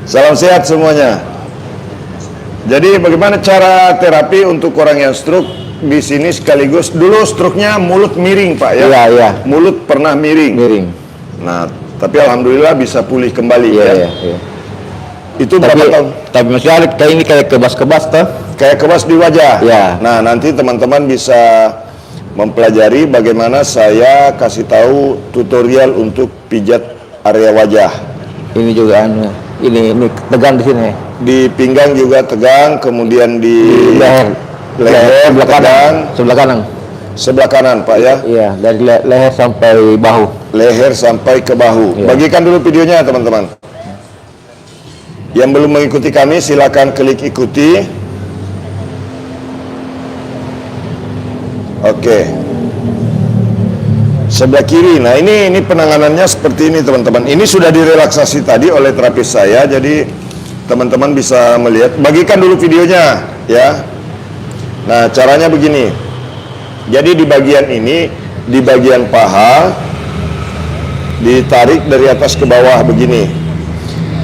Salam sehat semuanya. Jadi bagaimana cara terapi untuk orang yang stroke di sini sekaligus dulu stroke-nya mulut miring Pak ya? Iya, iya. Mulut pernah miring. Miring. Nah, tapi alhamdulillah bisa pulih kembali ya. Iya. Itu berapa tahun? Tapi masih ada kayak ini kayak kebas-kebas toh? Kayak kebas di wajah. Ya. Nah, nanti teman-teman bisa mempelajari bagaimana saya kasih tahu tutorial untuk pijat area wajah. Ini juga ini tegang di sini. Di pinggang juga tegang, kemudian di leher sebelah kanan. Sebelah kanan, Pak ya. Iya, dari leher sampai bahu. Leher sampai ke bahu. Iya. Bagikan dulu videonya, teman-teman. Yang belum mengikuti kami, silakan klik ikuti. Oke. Sebelah kiri. Nah, ini penanganannya seperti ini, teman-teman. Ini sudah direlaksasi tadi oleh terapis saya, jadi teman-teman bisa melihat. Bagikan dulu videonya, ya. Nah, caranya begini. Jadi di bagian ini, di bagian paha, ditarik dari atas ke bawah begini.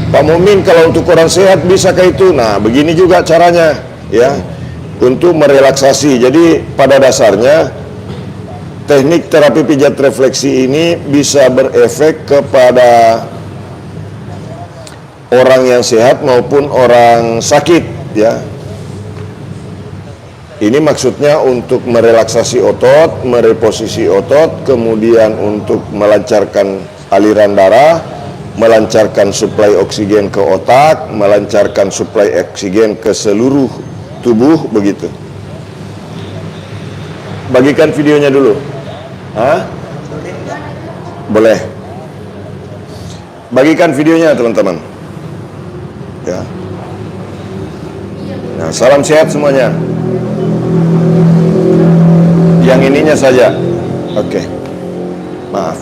Pak Mumin, kalau untuk orang sehat bisa kayak itu. Nah, begini juga caranya, ya, untuk merelaksasi. Jadi pada dasarnya teknik terapi pijat refleksi ini bisa berefek kepada orang yang sehat maupun orang sakit, ya. Ini maksudnya untuk merelaksasi otot, mereposisi otot, kemudian untuk melancarkan aliran darah, melancarkan suplai oksigen ke otak, melancarkan suplai oksigen ke seluruh tubuh, begitu. Bagikan videonya dulu. Hah? Boleh. Bagikan videonya, teman-teman. Ya. Nah, salam sehat semuanya. Yang ininya saja. Oke. Maaf.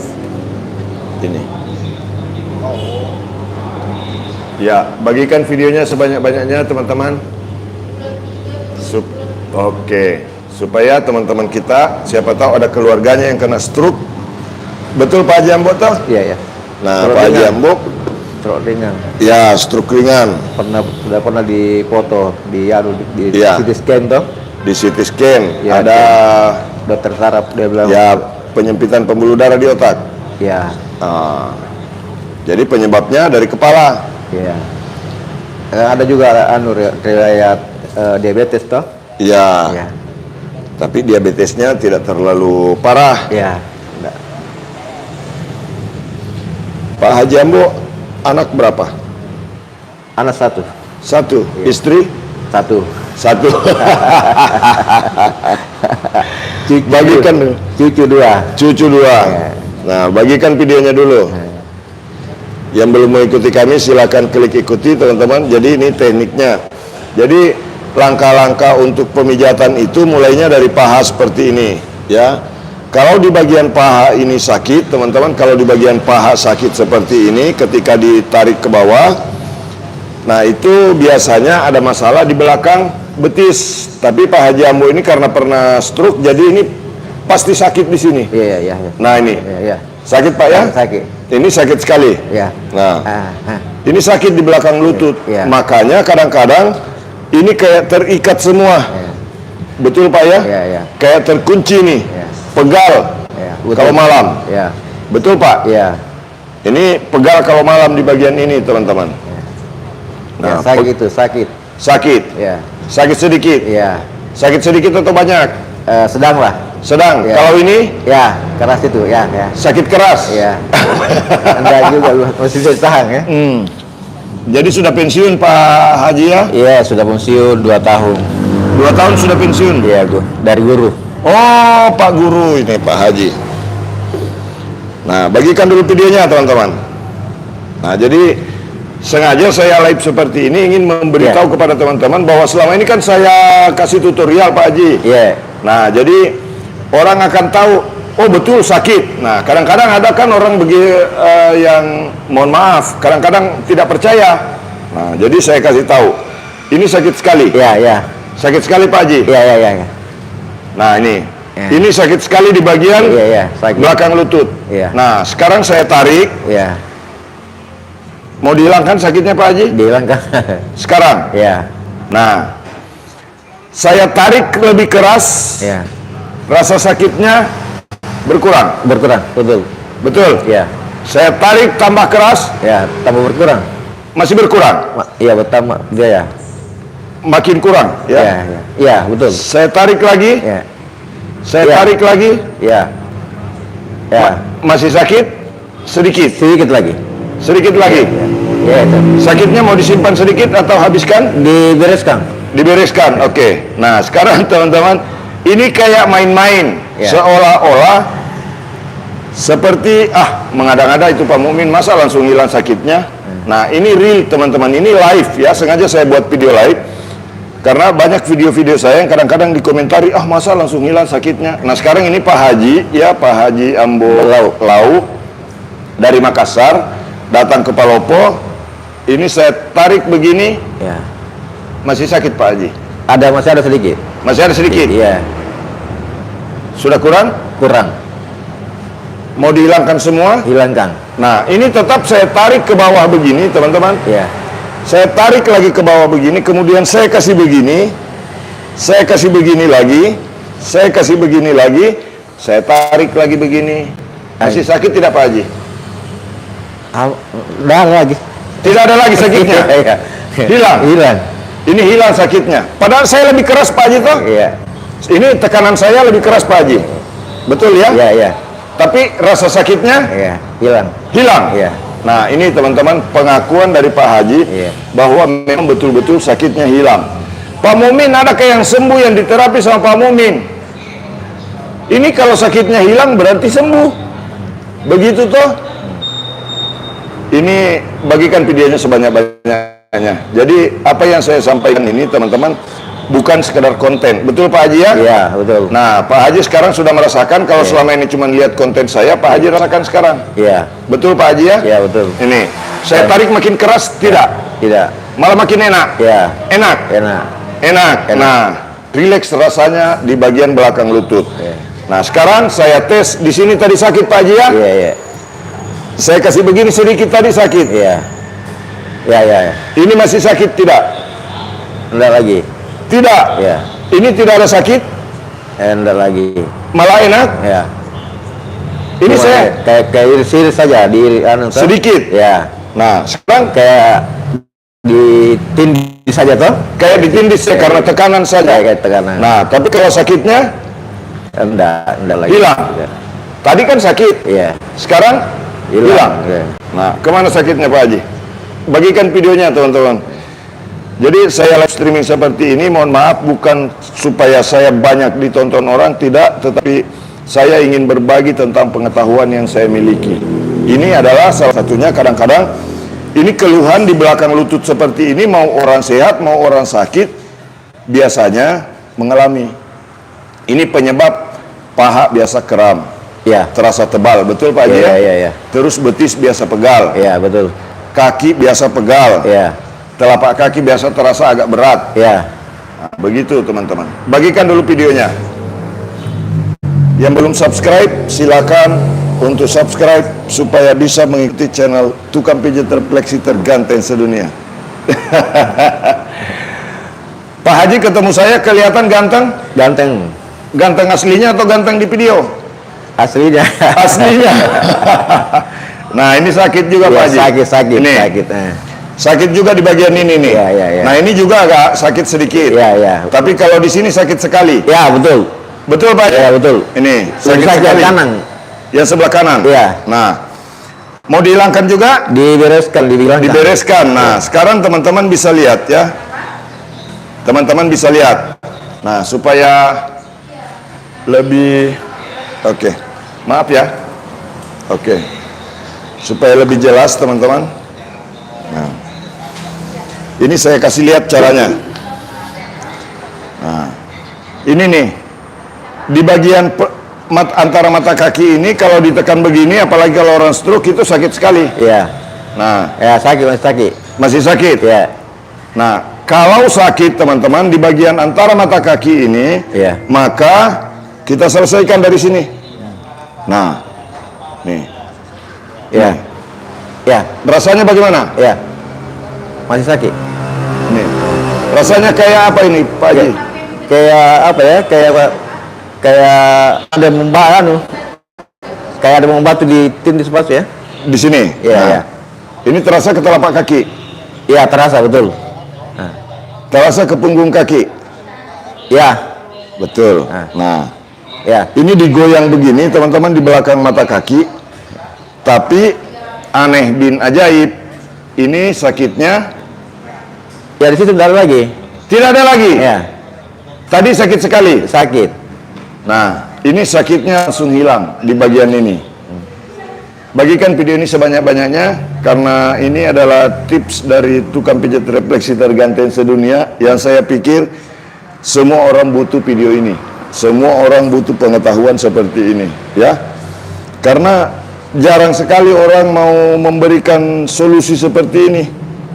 Ini. Ya, bagikan videonya sebanyak-banyaknya, teman-teman. Oke. Supaya teman-teman kita, siapa tahu ada keluarganya yang kena stroke. Betul Pak Haji Ambo toh? Iya. Nah, Pak Haji Ambo stroke ringan. Ya, stroke ringan. Sudah pernah dipoto di Ya. CT scan toh? Di CT scan Ya, ada dokter saraf, dia bilang ya penyempitan pembuluh darah di otak. ya. Jadi penyebabnya dari kepala. Iya. Ada juga riwayat diabetes toh? Ya. Iya. Tapi diabetesnya tidak terlalu parah. Iya. Pak Haji Ambo, anak berapa? Anak satu. Satu. Iya. Istri? Satu. Bagikan dulu. Cucu dua. Ya. Nah, bagikan videonya dulu. Yang belum mengikuti kami silakan klik ikuti, teman-teman. Jadi ini tekniknya. Jadi langkah-langkah untuk pemijatan itu mulainya dari paha seperti ini, ya. Kalau di bagian paha ini sakit, teman-teman, kalau di bagian paha sakit seperti ini ketika ditarik ke bawah, nah itu biasanya ada masalah di belakang betis. Tapi Pak Haji Ambo ini karena pernah stroke, jadi ini pasti sakit di sini. Iya. Nah ini, Iya. sakit Pak ya? Sakit. Ini sakit sekali. Iya. Nah, ini sakit di belakang lutut. Iya. Makanya kadang-kadang ini kayak terikat semua. Iya. Betul Pak ya? Iya. Kayak terkunci nih. Iya. Pegal. Iya. Kalau malam. Iya. Betul Pak? Iya. Ini pegal kalau malam di bagian ini, teman-teman. Nah, sakit itu, sakit. Sakit. Iya. Sakit sedikit. Iya. Sakit sedikit atau banyak? Sedang lah. Sedang. Iya. Kalau ini Ya, keras itu, ya. sakit keras. Iya. Enggak juga lu masih bisa tahan ya. Jadi sudah pensiun Pak Haji ya? Iya, sudah pensiun 2 tahun. 2 tahun sudah pensiun? Iya, dari guru. Oh, Pak Guru ini Pak Haji. Nah, bagikan dulu videonya, teman-teman. Nah, jadi sengaja saya live seperti ini ingin memberitahu kepada teman-teman bahwa selama ini kan saya kasih tutorial Pak Haji. Iya. Nah, jadi orang akan tahu, oh betul sakit. Nah, kadang-kadang ada kan orang yang mohon maaf, kadang-kadang tidak percaya. Nah, jadi saya kasih tahu, ini sakit sekali. Iya. Sakit sekali Pak Haji. Iya. Nah ini, Ya. ini sakit sekali di bagian Iya, sakit. belakang lutut. Iya. Nah sekarang saya tarik. Iya. Mau dihilangkan sakitnya Pak Haji? Dihilangkan. Sekarang? Ya. Nah, saya tarik lebih keras, Ya. rasa sakitnya berkurang. Berkurang, betul. Betul? Ya. Saya tarik tambah keras, Ya, tambah berkurang. masih berkurang. Iya, bertambah. Ya. Makin kurang, Ya, ya. ya. Ya, betul. Saya tarik lagi, Ya. saya Ya. tarik lagi, Ya. Ya. masih sakit, sedikit, Sedikit lagi. sedikit lagi. Ya. Ya, itu. Sakitnya mau disimpan sedikit atau habiskan? Dibereskan. Dibereskan, oke. Nah, sekarang teman-teman, ini kayak main-main, Ya. seolah-olah seperti mengada-ngada itu Pak Mukmin, masa langsung hilang sakitnya. Nah, ini real teman-teman, ini live ya, sengaja saya buat video live karena banyak video-video saya yang kadang-kadang dikomentari, masa langsung hilang sakitnya. Nah, sekarang ini Pak Haji ya, Pak Haji Ambo Lau dari Makassar datang ke Palopo. Ini saya tarik begini, Ya. masih sakit Pak Haji. Masih ada sedikit. Masih ada sedikit. Iya. Sudah kurang? Kurang. Mau dihilangkan semua? Hilangkan. Nah, ini tetap saya tarik ke bawah begini, teman-teman. Ya. Saya tarik lagi ke bawah begini, kemudian saya kasih begini. Saya kasih begini lagi. Saya kasih begini lagi. Saya tarik lagi begini. Masih sakit tidak Pak Haji? Dah lagi. Tidak ada lagi sakitnya. Iya. Hilang. Hilang. Ini hilang sakitnya. Padahal saya lebih keras Pak Haji toh. Iya. Ini tekanan saya lebih keras Pak Haji. Betul ya? Iya, iya. Tapi rasa sakitnya Iya, hilang. hilang. Iya. Nah, ini teman-teman pengakuan dari Pak Haji Iya. bahwa memang betul-betul sakitnya hilang. Pak Mumin, ada kayak yang sembuh yang diterapi sama Pak Mumin. Ini kalau sakitnya hilang berarti sembuh. Begitu toh? Ini bagikan videonya sebanyak-banyaknya. Jadi apa yang saya sampaikan ini teman-teman bukan sekedar konten. Betul Pak Haji ya? Iya, betul. Nah, Pak Haji sekarang sudah merasakan kalau selama ini cuma lihat konten saya, Pak Haji rasakan sekarang. Iya. Betul Pak Haji ya? Iya, betul. Ini, saya tarik makin keras, tidak. Tidak. Malah makin enak. Iya. Enak. Enak. Enak. Nah, rileks rasanya di bagian belakang lutut. Iya. Nah, sekarang saya tes di sini tadi sakit Pak Haji ya? Iya, iya. Saya kasih begini sedikit tadi sakit. Iya. Iya, iya. Iya. Ini masih sakit tidak? Enggak lagi. Tidak. Iya. Ini tidak ada sakit, Enggak lagi. malah enak. Ya. Ini Cuma saya kayak iris-iris saja di toh. sedikit. Ya. Nah, sekarang Kayak ditindih saja toh. kayak ditindis ya, karena tekanan saja. Kayak tekanan. Nah, tapi kalau sakitnya Enggak lagi. hilang. Tadi kan sakit, Iya. sekarang hilang. Iya. Nah, kemana sakitnya Pak Haji? Bagikan videonya teman-teman. Jadi saya live streaming seperti ini, mohon maaf bukan supaya saya banyak ditonton orang, tidak, tetapi saya ingin berbagi tentang pengetahuan yang saya miliki. Ini adalah salah satunya, kadang-kadang ini keluhan di belakang lutut seperti ini, mau orang sehat, mau orang sakit, biasanya mengalami. Ini penyebab paha biasa kram, Iya. terasa tebal, betul Pak Haji? Iya, ya? iya, iya. Terus betis biasa pegal, Iya, betul. kaki biasa pegal, Iya. telapak kaki biasa terasa agak berat. Iya. Nah, begitu teman-teman. Bagikan dulu videonya. Yang belum subscribe, silakan untuk subscribe supaya bisa mengikuti channel tukang pijat terpleksi terganteng sedunia. Pak Haji ketemu saya kelihatan ganteng? Ganteng. Ganteng aslinya atau ganteng di video? Aslinya. Aslinya. Nah, ini sakit juga Iya, Pak Haji. sakit. Ini. Sakit. Sakit juga di bagian ini nih. Iya, iya, iya. Nah, ini juga agak sakit sedikit. Iya, iya. Tapi kalau di sini sakit sekali. Ya, betul. Betul Pak? Iya, betul. Ini sakit Sakit sekali. kanan. Yang sebelah kanan. Iya. Nah, mau dihilangkan juga? Dibereskan, dibilangkan. Dibereskan. Nah, sekarang teman-teman bisa lihat ya. Teman-teman bisa lihat. Nah, supaya lebih oke. Maaf ya. Oke. Supaya lebih jelas teman-teman. Nah. Ini saya kasih lihat caranya. Nah, ini nih di bagian antara mata kaki ini kalau ditekan begini, apalagi kalau orang stroke itu sakit sekali. Iya. Nah, Ya, sakit, masih sakit. masih sakit. Iya. Nah, kalau sakit teman-teman di bagian antara mata kaki ini, Iya. maka kita selesaikan dari sini. Nah, nih. Iya. Nih. Ya, Rasanya bagaimana? ya. Masih sakit. Nih. Rasanya kayak apa ini, Pak Haji? Kayak apa ya? Kayak ada kayak ada membatu di tindis sepatu ya. Di sini. Iya, Nah, iya. Ini terasa ke telapak kaki. Iya, terasa betul. Terasa ke punggung kaki. Ya, Betul. Nah, ya. ini digoyang begini, teman-teman, di belakang mata kaki. Tapi aneh bin ajaib, ini sakitnya Ya di situ tidak ada lagi. tidak ada lagi. Ya, Tadi sakit sekali. sakit. Nah, ini sakitnya langsung hilang di bagian ini. Bagikan video ini sebanyak-banyaknya, karena ini adalah tips dari tukang pijat refleksi terganteng sedunia yang saya pikir semua orang butuh video ini. Semua orang butuh pengetahuan seperti ini, ya. Karena jarang sekali orang mau memberikan solusi seperti ini.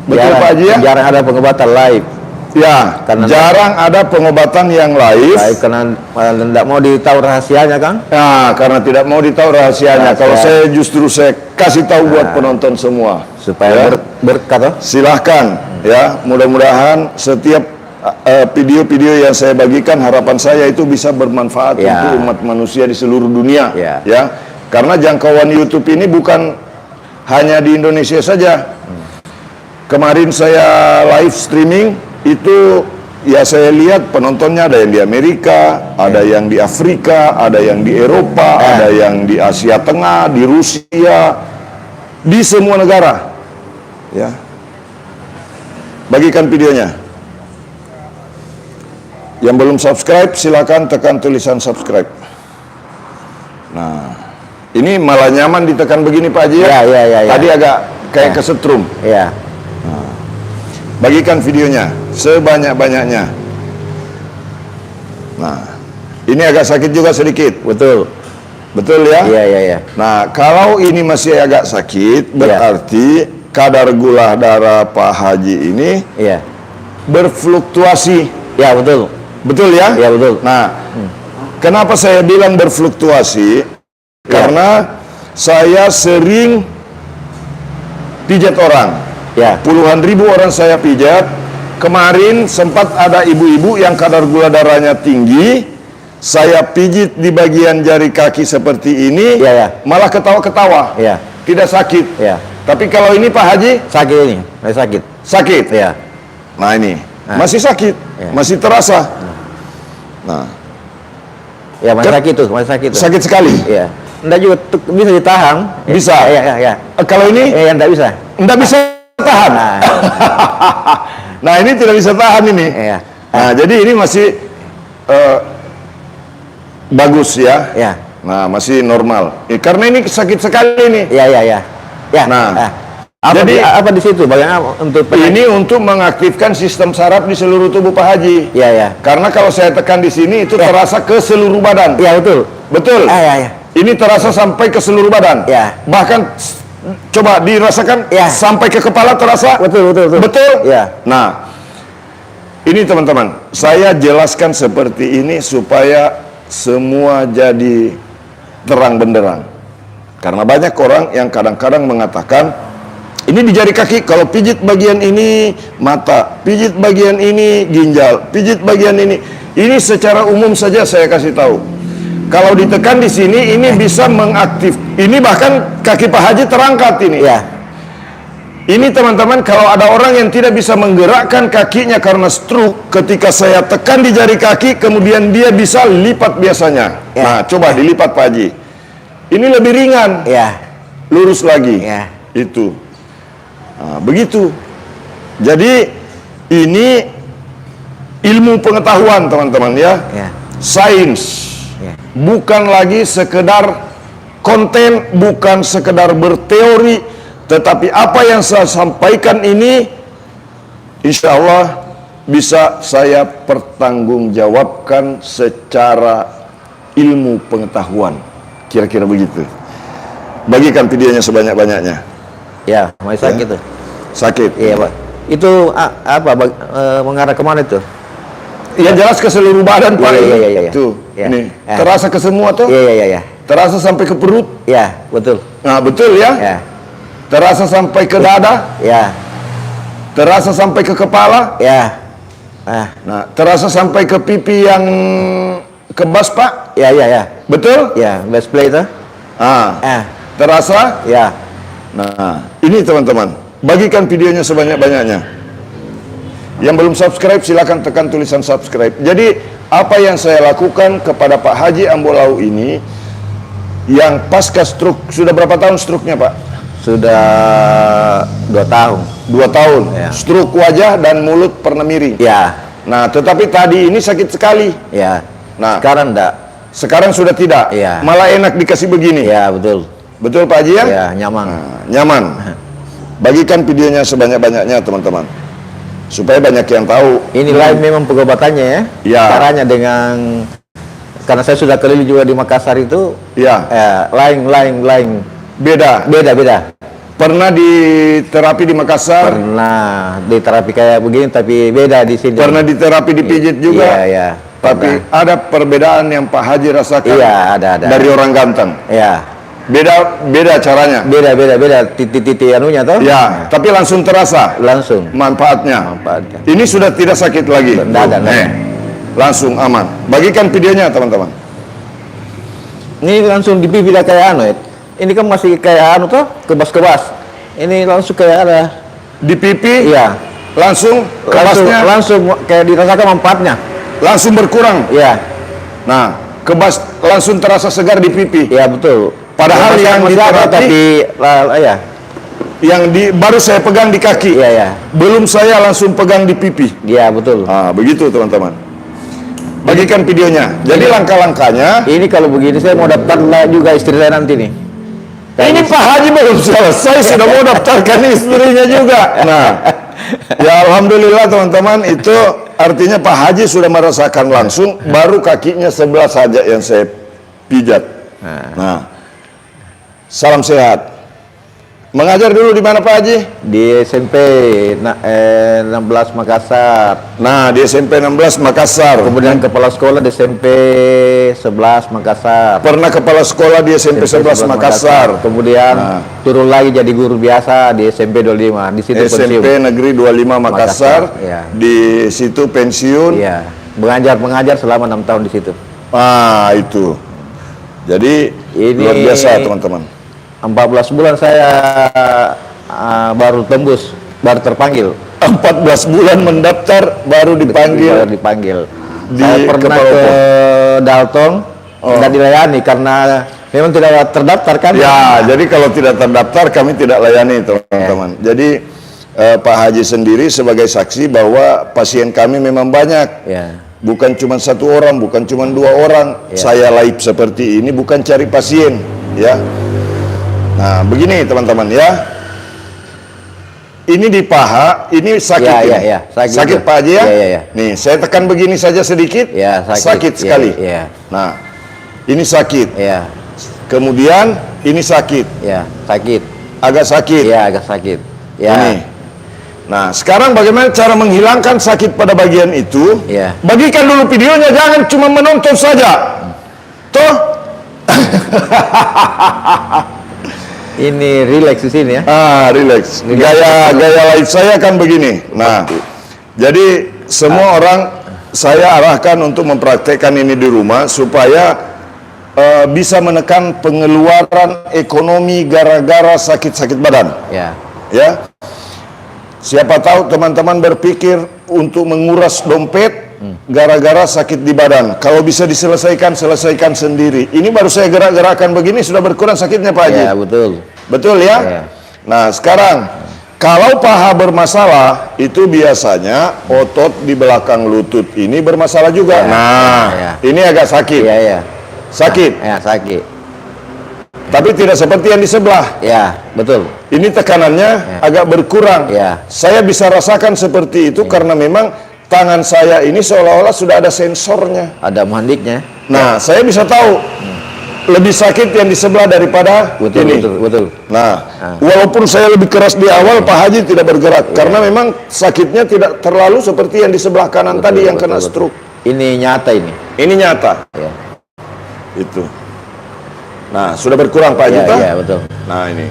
Betul Pak Haji ya? Jarang ada pengobatan live. Ya, Karena jarang ada pengobatan yang live. Karena tidak mau ditahu rahasianya kan? Nah, karena tidak mau ditahu rahasianya. Rahasia. Kalau saya justru saya kasih tahu buat penonton semua. Supaya Ya. berkah toh. Silahkan, ya. Mudah-mudahan setiap video-video yang saya bagikan, harapan saya itu bisa bermanfaat Ya. untuk umat manusia di seluruh dunia. Ya. Ya. Karena jangkauan YouTube ini bukan hanya di Indonesia saja. Kemarin saya live streaming itu, ya saya lihat penontonnya ada yang di Amerika, ada yang di Afrika, ada yang di Eropa, ada yang di Asia Tengah, di Rusia, di semua negara. Ya. Bagikan videonya. Yang belum subscribe silakan tekan tulisan subscribe. Nah, ini malah nyaman ditekan begini Pak Haji ya. Ya. Tadi agak kayak kesetrum. Ya. Bagikan videonya sebanyak-banyaknya. Nah, ini agak sakit juga sedikit. Betul. Betul ya? Iya. Nah, kalau ini masih agak sakit, berarti kadar gula darah Pak Haji ini Iya. berfluktuasi. Ya, betul. Betul ya? Ya, betul. Nah, kenapa saya bilang berfluktuasi? Karena saya sering pijat orang. Ya. Puluhan ribu orang saya pijat. Kemarin sempat ada ibu-ibu yang kadar gula darahnya tinggi. Saya pijit di bagian jari kaki seperti ini, Ya. malah ketawa-ketawa. Ya. Tidak sakit. Ya. Tapi kalau ini Pak Haji, Sakit ini, masih sakit. sakit. Ya. Nah ini, masih sakit. Ya. Masih terasa. Nah, Ya, masih sakit tuh, masih sakit tuh. sakit sekali. Iya. Enggak juga bisa ditahan. Bisa. Ya. Kalau ini, Enggak bisa. enggak bisa tahan. Nah, Nah ini tidak bisa tahan ini. Iya. Nah jadi ini masih bagus ya. Ya. Nah masih normal. Karena ini sakit sekali nih. Ya. Ya. Nah, Jadi jadi- apa di situ? Bagaimana untuk Ini untuk mengaktifkan sistem saraf di seluruh tubuh Pak Haji. Ya. Karena kalau saya tekan di sini itu terasa ke seluruh badan. Ya, betul. Betul. Ya. Ini terasa sampai ke seluruh badan. Ya. Bahkan coba dirasakan Ya. sampai ke kepala terasa. Betul. Betul? Ya. Nah, ini teman-teman, saya jelaskan seperti ini supaya semua jadi terang benderang. Karena banyak orang yang kadang-kadang mengatakan, ini di jari kaki, kalau pijit bagian ini mata, pijit bagian ini ginjal, pijit bagian ini. Ini secara umum saja saya kasih tahu. Kalau ditekan di sini, ini bisa mengaktif. Ini bahkan kaki Pak Haji terangkat ini. Ya. Ini teman-teman, kalau ada orang yang tidak bisa menggerakkan kakinya karena stroke, ketika saya tekan di jari kaki, kemudian dia bisa lipat biasanya. Ya. Nah, coba dilipat Pak Haji. Ini lebih ringan, Ya. lurus lagi. Ya. Itu. Nah, begitu. Jadi ini ilmu pengetahuan teman-teman ya. Ya. Sains. Ya. Bukan lagi sekedar konten, bukan sekedar berteori, tetapi apa yang saya sampaikan ini insya Allah bisa saya pertanggungjawabkan secara ilmu pengetahuan. Kira-kira begitu. Bagikan videonya sebanyak-banyaknya. Ya, masih sakit tuh. Sakit. Iya, Pak. Itu mengarah kemana itu? Ya jelas ke seluruh badan Pak. Iya. Tuh, Ya. ini Ya. terasa ke semua tuh. Iya. Terasa sampai ke perut. Ya, betul. Nah, betul ya? Ya. Terasa sampai ke dada? Ya. Terasa sampai ke kepala? Ya. Nah, terasa sampai ke pipi yang kebas, Pak? Ya, ya, ya. Betul? Ya, best play itu. Terasa? Ya. Nah, ini teman-teman, bagikan videonya sebanyak-banyaknya. Yang belum subscribe silakan tekan tulisan subscribe. Jadi apa yang saya lakukan kepada Pak Haji Ambolau ini, yang pasca stroke, sudah berapa tahun stroke-nya, Pak? Sudah 2 tahun. 2 tahun. Ya. Stroke wajah dan mulut pernah miring. Ya. Nah, tetapi tadi ini sakit sekali. Ya. Nah, Sekarang enggak. sekarang sudah tidak. Ya. Malah enak dikasih begini. Ya, betul. Betul Pak Haji ya? Ya, nyaman. Nah, nyaman. Bagikan videonya sebanyak-banyaknya teman-teman, supaya banyak yang tahu. Ini lain memang pengobatannya ya. Ya. Caranya dengan, karena saya sudah keliling juga di Makassar itu. Ya. Lain. Beda. Pernah di terapi di Makassar? Pernah di terapi kayak begini, tapi beda di sini. Pernah di terapi dipijit juga? Iya. Tapi ada perbedaan yang Pak Haji rasakan? Iya, ada. Dari orang ganteng? Iya. Beda caranya? Beda. Titik-titik anunya toh? Ya, tapi langsung terasa? Langsung. Manfaatnya? Ini sudah tidak sakit lagi? Tidak. Langsung aman. Bagikan videonya teman-teman. Ini langsung di pipi kayak anu ya. Ini kan masih kayak anu toh, kebas-kebas. Ini langsung kayak ada di pipi? Iya. Langsung kebasnya? Langsung kayak dirasakan manfaatnya. Langsung berkurang? Iya. Nah, kebas langsung terasa segar di pipi? Iya, betul. Padahal yang di terapi, tapi ya. Yang baru saya pegang di kaki. Iya. Belum saya langsung pegang di pipi. Iya, betul. Begitu teman-teman. Bagikan videonya. Jadi langkah-langkahnya. Ini kalau begini saya mau daftar juga istri saya nanti nih. Ini Pak Haji belum selesai sudah mau daftarkan istrinya juga. Nah, ya alhamdulillah teman-teman, itu artinya Pak Haji sudah merasakan langsung, baru kakinya sebelah saja yang saya pijat. Nah, salam sehat. Mengajar dulu di mana Pak Haji? Di SMP 16 Makassar. Nah, di SMP 16 Makassar. Kemudian kepala sekolah di SMP 11 Makassar. Pernah kepala sekolah di SMP 11 Makassar. Kemudian turun lagi jadi guru biasa di SMP 25. Di situ SMP pensiun. Negeri 25 Makassar. Ya. Di situ pensiun. Iya. Mengajar selama 6 tahun di situ. Itu. Jadi ini luar biasa teman-teman. 14 bulan saya baru tembus, baru terpanggil. 14 bulan mendaftar, baru dipanggil. Saya pernah ke Dalton, tidak dilayani karena memang tidak terdaftar kan? Ya, jadi kalau tidak terdaftar kami tidak layani teman-teman. Jadi Pak Haji sendiri sebagai saksi bahwa pasien kami memang banyak. Bukan cuma 1 orang, bukan cuma 2 orang. Saya live seperti ini bukan cari pasien, ya. Nah, begini teman-teman ya. Ini di paha, ini sakit. Sakit Pak Haji ya? Nih, saya tekan begini saja sedikit. Sakit sekali. Nah, ini sakit. Kemudian ini sakit. Sakit. Agak sakit. Agak sakit. Ini. Nah, sekarang bagaimana cara menghilangkan sakit pada bagian itu? Bagikan dulu videonya, jangan cuma menonton saja. Toh? Ini relax di sini ya. Relax. Gaya live saya kan begini. Nah, jadi semua orang saya arahkan untuk mempraktekkan ini di rumah supaya bisa menekan pengeluaran ekonomi gara-gara sakit-sakit badan. Ya. Siapa tahu teman-teman berpikir untuk menguras dompet gara-gara sakit di badan. Kalau bisa diselesaikan, selesaikan sendiri. Ini baru saya gerak-gerakan begini sudah berkurang sakitnya Pak Haji. Betul. Betul ya? Nah, sekarang kalau paha bermasalah itu biasanya otot di belakang lutut ini bermasalah juga. Ini agak sakit. Sakit. Sakit. Tapi tidak seperti yang di sebelah. Betul. Ini tekanannya agak berkurang. Saya bisa rasakan seperti itu karena memang tangan saya ini seolah-olah sudah ada sensornya. Ada mandiknya. Nah, saya bisa tahu lebih sakit yang di sebelah daripada ini. Betul. Nah, walaupun saya lebih keras di awal, Pak Haji tidak bergerak karena memang sakitnya tidak terlalu seperti yang di sebelah kanan tadi yang kena stroke. Ini nyata ini. Ini nyata. Itu. Nah, sudah berkurang Pak Haji. Betul. Nah, ini.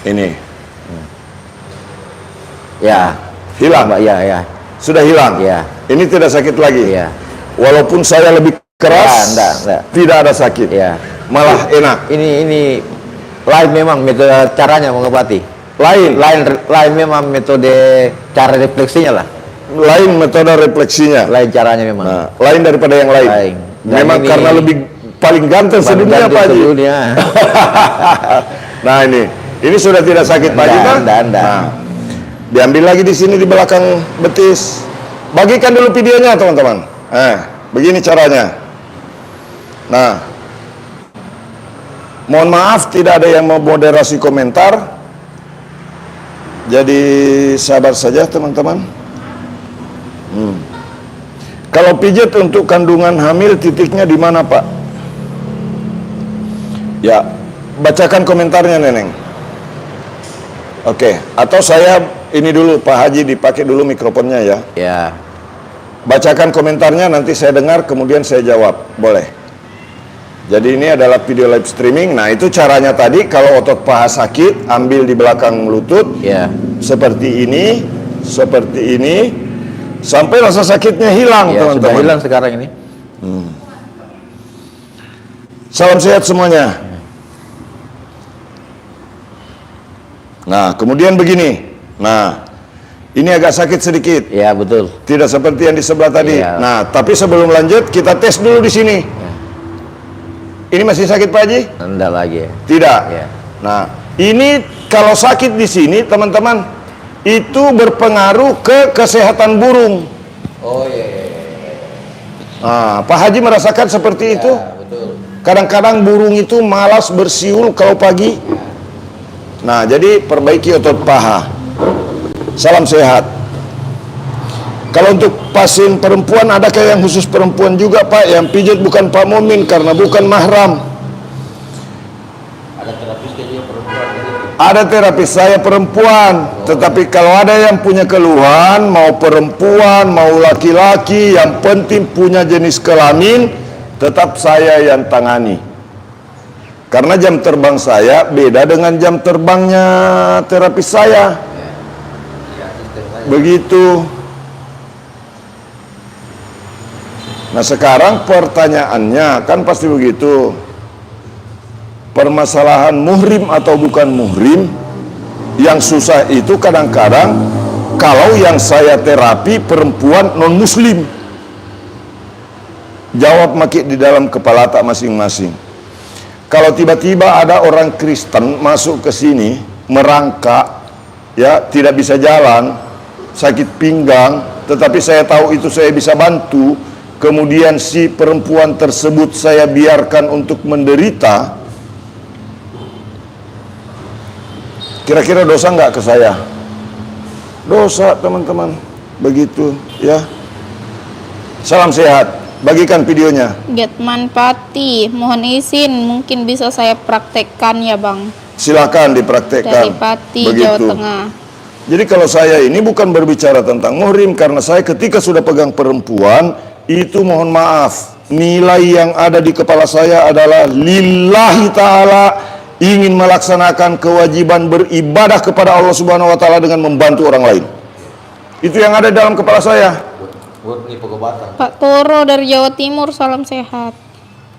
Ini Ya. hilang. Ya. Sudah hilang. Ya. Ini tidak sakit lagi. Ya. Walaupun saya lebih keras, enggak. tidak ada sakit. Ya. Malah enak. Ini lain memang metode caranya mengobati. Lain memang metode cara refleksinya lah. Lain metode refleksinya. Lain caranya memang. Nah, lain daripada yang lain. Lain. Dan Memang ini karena lebih paling ganteng sedunia Pak Haji. sedunia. Nah ini sudah tidak sakit Pak Haji kan? Enggak. Nah, diambil lagi di sini di belakang betis. Bagikan dulu videonya teman-teman. Begini caranya. Nah, mohon maaf tidak ada yang mau moderasi komentar. Jadi sabar saja teman-teman. Kalau pijat untuk kandungan hamil titiknya di mana Pak? Ya, bacakan komentarnya Neneng. Oke, atau saya ini dulu Pak Haji dipakai dulu mikrofonnya ya. Ya. Bacakan komentarnya nanti saya dengar kemudian saya jawab. Boleh. Jadi ini adalah video live streaming. Nah, itu caranya tadi kalau otot paha sakit ambil di belakang lutut. Ya. Seperti ini sampai rasa sakitnya hilang Ya, teman-teman. sudah hilang sekarang ini. Salam sehat semuanya. Nah, kemudian begini. Nah, ini agak sakit sedikit. Ya, betul. Tidak seperti yang di sebelah tadi. Iya. Nah, tapi sebelum lanjut kita tes dulu di sini. Ini masih sakit Pak Haji? Enggak lagi. Tidak. Ya. Nah, ini kalau sakit di sini teman-teman itu berpengaruh ke kesehatan burung. Oh iya. Nah, Pak Haji merasakan seperti itu? Betul. Kadang-kadang burung itu malas bersiul kalau pagi. Nah, jadi perbaiki otot paha. Salam sehat. Kalau untuk pasien perempuan, adakah yang khusus perempuan juga Pak? Yang pijat bukan Pak Mumin karena bukan mahram. Ada terapis kayaknya perempuan. Ada terapis saya perempuan. Tetapi kalau ada yang punya keluhan, mau perempuan, mau laki-laki, yang penting punya jenis kelamin, tetap saya yang tangani. Karena jam terbang saya beda dengan jam terbangnya terapis saya. Begitu. Nah, sekarang pertanyaannya kan pasti begitu. Permasalahan muhrim atau bukan muhrim, yang susah itu kadang-kadang kalau yang saya terapi perempuan non muslim. Jawab makik di dalam kepala tak masing-masing. Kalau tiba-tiba ada orang Kristen masuk ke sini merangkak, ya tidak bisa jalan, sakit pinggang, tetapi saya tahu itu saya bisa bantu, kemudian si perempuan tersebut saya biarkan untuk menderita, kira-kira dosa nggak ke saya? Dosa teman-teman, begitu ya. Salam sehat. Bagikan videonya. Getman Pati, mohon izin, mungkin bisa saya praktekkan ya Bang. Silakan dipraktekkan. Dari Pati, Jawa Tengah. Jadi kalau saya ini bukan berbicara tentang muhrim, karena saya ketika sudah pegang perempuan, itu mohon maaf, nilai yang ada di kepala saya adalah lillahi ta'ala, ingin melaksanakan kewajiban beribadah kepada Allah Subhanahu wa Ta'ala dengan membantu orang lain. Itu yang ada dalam kepala saya. Pak Toro dari Jawa Timur, salam sehat.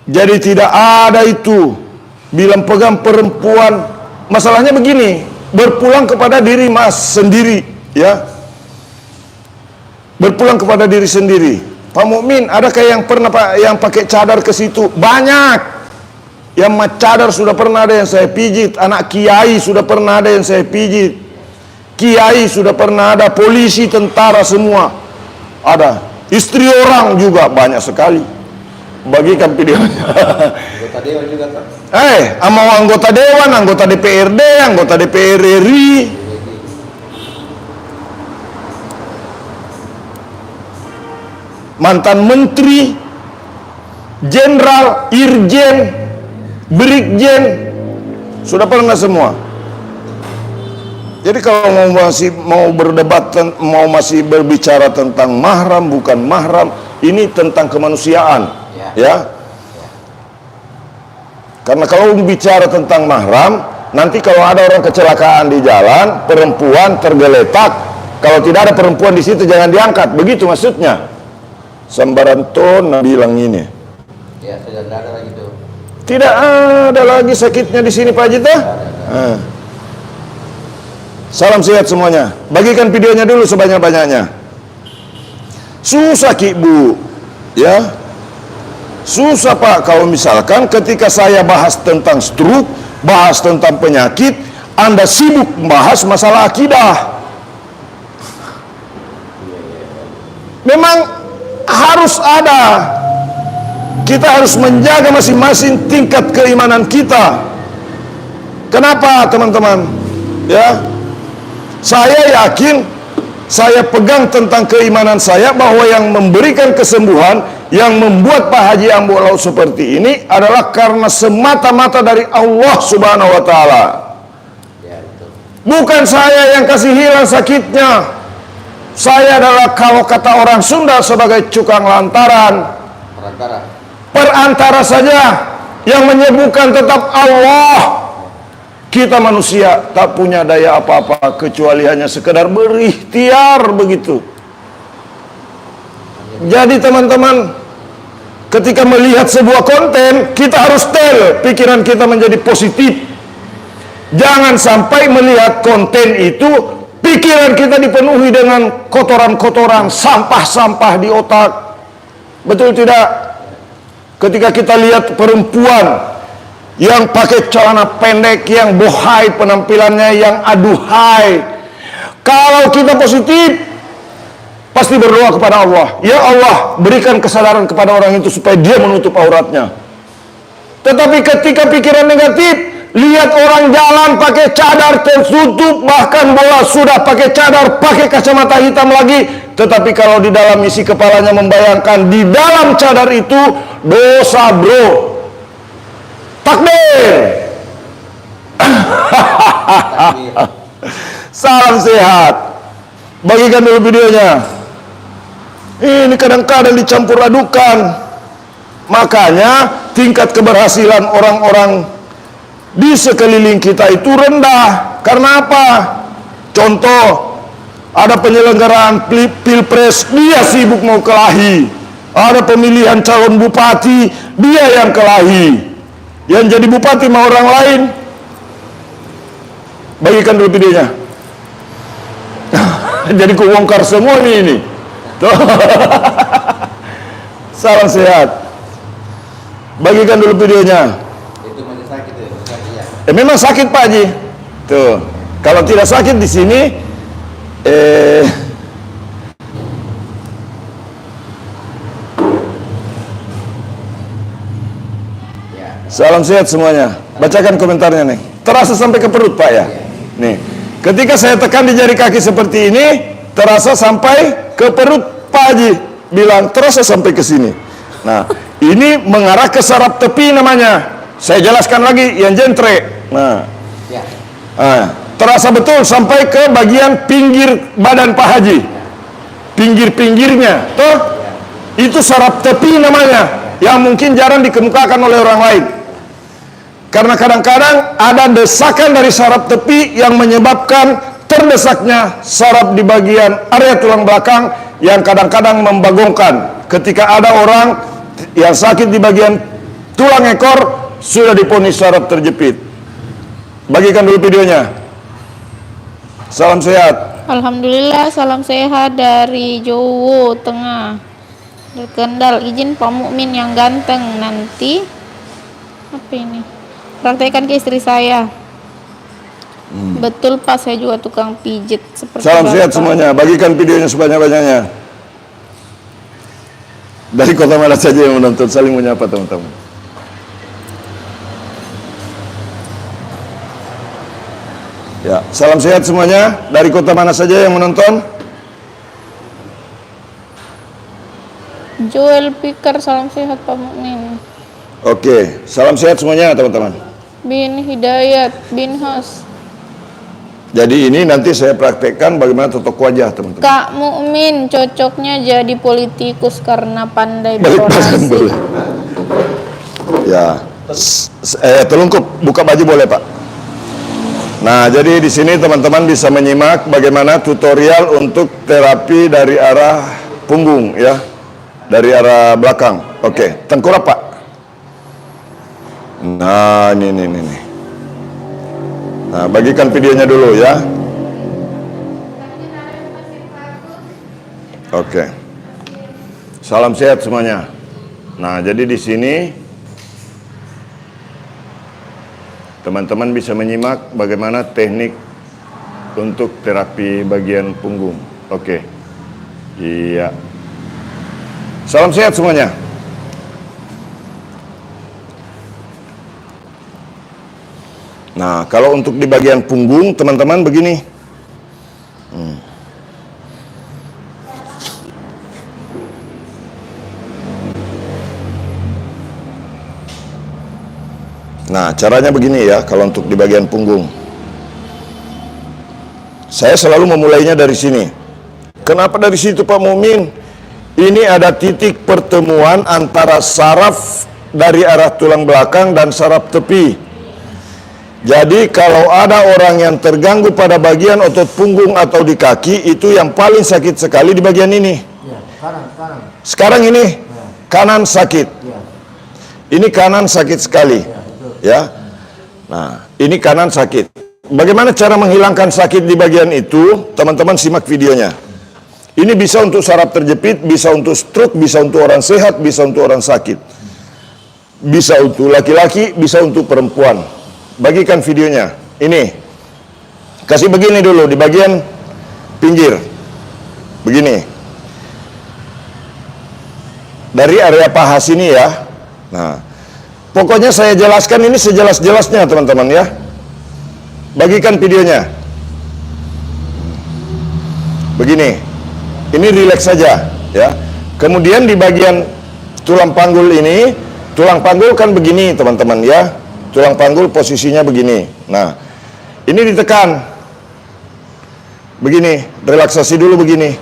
Jadi tidak ada itu bilang pegang perempuan. Masalahnya begini, berpulang kepada diri mas sendiri, ya. Berpulang kepada diri sendiri. Pak Mukmin, adakah yang pernah Pak yang pakai cadar ke situ? Banyak. Yang cadar sudah pernah ada yang saya pijit, anak kiai sudah pernah ada yang saya pijit. Kiai sudah pernah ada, polisi, tentara semua. Ada, istri orang juga banyak sekali. Bagikan videonya. Anggota dewan juga kan? Mau anggota dewan, anggota DPRD, anggota DPR RI. Mantan menteri, jenderal, irjen, brigjen, sudah pernah semua. Jadi kalau mau berdebat, mau masih berbicara tentang mahram bukan mahram, ini tentang kemanusiaan, ya. Karena kalau bicara tentang mahram, nanti kalau ada orang kecelakaan di jalan, perempuan tergeletak, kalau tidak ada perempuan di situ jangan diangkat. Begitu maksudnya. Sambaranto bilang ini. Ya, sudah tidak ada lagi tuh. Tidak ada lagi sakitnya di sini Pak Haji tuh. Salam sehat semuanya. Bagikan videonya dulu sebanyak-banyaknya. Susah Ki Bu, ya. Susah Pak kalau misalkan ketika saya bahas tentang stroke, bahas tentang penyakit, Anda sibuk membahas masalah akidah. Memang harus ada. Kita harus menjaga masing-masing tingkat keimanan kita. Kenapa teman-teman? Ya, saya yakin, saya pegang tentang keimanan saya bahwa yang memberikan kesembuhan, yang membuat Pak Haji Ambo Laut seperti ini adalah karena semata-mata dari Allah Subhanahu wa Ta'ala. Bukan saya yang kasih hilang sakitnya. Saya adalah, kalau kata orang Sunda, sebagai cukang lantaran, perantara saja. Yang menyembuhkan tetap Allah. Kita manusia tak punya daya apa-apa kecuali hanya sekedar berikhtiar begitu. Jadi teman-teman, ketika melihat sebuah konten, kita harus tel pikiran kita menjadi positif. Jangan sampai melihat konten itu pikiran kita dipenuhi dengan kotoran-kotoran, sampah-sampah di otak. Betul tidak? Ketika kita lihat perempuan yang pakai celana pendek, yang bohai penampilannya, yang aduhai, kalau kita positif, pasti berdoa kepada Allah, ya Allah, berikan kesadaran kepada orang itu supaya dia menutup auratnya. Tetapi ketika pikiran negatif, lihat orang jalan pakai cadar tertutup, bahkan bola sudah pakai cadar, pakai kacamata hitam lagi, tetapi kalau di dalam isi kepalanya membayangkan di dalam cadar itu dosa, bro. Takbir. Salam sehat. Bagikan dulu videonya. Ini kadang-kadang dicampur adukan. Makanya tingkat keberhasilan orang-orang di sekeliling kita itu rendah. Karena apa? Contoh, ada penyelenggaraan pilpres, dia sibuk mau kelahi. Ada pemilihan calon bupati, dia yang kelahi. Yang jadi bupati sama orang lain. Bagikan dulu videonya. Jadi kubongkar semua ini. Tuh. Salam sehat. Bagikan dulu videonya. Itu masih sakit ya? Memang sakit Pak Haji. Tuh. Kalau tidak sakit di sini, salam sehat semuanya. Bacakan komentarnya nih. Terasa sampai ke perut Pak ya? Nih. Ketika saya tekan di jari kaki seperti ini, terasa sampai ke perut Pak Haji. Bilang terasa sampai ke sini. Nah, ini mengarah ke saraf tepi namanya. Saya jelaskan lagi yang jentre. Nah. Terasa betul sampai ke bagian pinggir badan Pak Haji. Pinggir-pinggirnya. Tuh. Itu saraf tepi namanya. Yang mungkin jarang dikemukakan oleh orang lain. Karena kadang-kadang ada desakan dari saraf tepi yang menyebabkan terdesaknya saraf di bagian area tulang belakang yang kadang-kadang membagongkan. Ketika ada orang yang sakit di bagian tulang ekor, sudah diponis saraf terjepit. Bagikan dulu videonya. Salam sehat. Alhamdulillah, salam sehat dari Jowo Tengah. Dari Kendal, izin Pak Mukmin yang ganteng nanti apa ini? Praktekkan ke istri saya. Betul Pak, saya juga tukang pijit seperti Salam Bapak. sehat semuanya. Bagikan videonya sebanyak-banyaknya. Dari kota mana saja yang menonton, saling menyapa teman-teman. Ya, salam sehat semuanya. Dari kota mana saja yang menonton? Joel Pikar, salam sehat Pak Mukmin. Oke, salam sehat semuanya teman-teman. Bin Hidayat bin Has. Jadi ini nanti saya praktekkan bagaimana tutup wajah teman-teman. Kak Mukmin cocoknya jadi politikus karena pandai Balik pasang berorasi. boleh. Ya, telungkup, buka baju boleh Pak. Nah, jadi di sini teman-teman bisa menyimak bagaimana tutorial untuk terapi dari arah punggung ya. Dari arah belakang. Oke, tengkurap, Pak. Nah, ini. Nah, bagikan videonya dulu ya. Oke. Salam sehat semuanya. Nah, jadi di sini teman-teman bisa menyimak bagaimana teknik untuk terapi bagian punggung. Oke. Iya. Salam sehat semuanya. Nah, kalau untuk di bagian punggung, teman-teman begini. Nah, caranya begini ya, kalau untuk di bagian punggung. Saya selalu memulainya dari sini. Kenapa dari situ, Pak Mumin? Ini ada titik pertemuan antara saraf dari arah tulang belakang dan saraf tepi. Jadi kalau ada orang yang terganggu pada bagian otot punggung atau di kaki, itu yang paling sakit sekali di bagian ini. Ya, kanan. Sekarang ini kanan sakit. Ya. Ini kanan sakit sekali. Ya. Nah, ini kanan sakit. Bagaimana cara menghilangkan sakit di bagian itu? Teman-teman simak videonya. Ini bisa untuk saraf terjepit, bisa untuk stroke, bisa untuk orang sehat, bisa untuk orang sakit. Bisa untuk laki-laki, bisa untuk perempuan. Bagikan videonya. Ini. Kasih begini dulu di bagian pinggir. Begini. Dari area paha sini ya. Nah, pokoknya saya jelaskan ini sejelas-jelasnya teman-teman ya. Bagikan videonya. Begini. Ini rileks saja ya. Kemudian di bagian tulang panggul ini, tulang panggul kan begini teman-teman ya. Tulang panggul posisinya begini. Nah, ini ditekan. Begini, relaksasi dulu begini.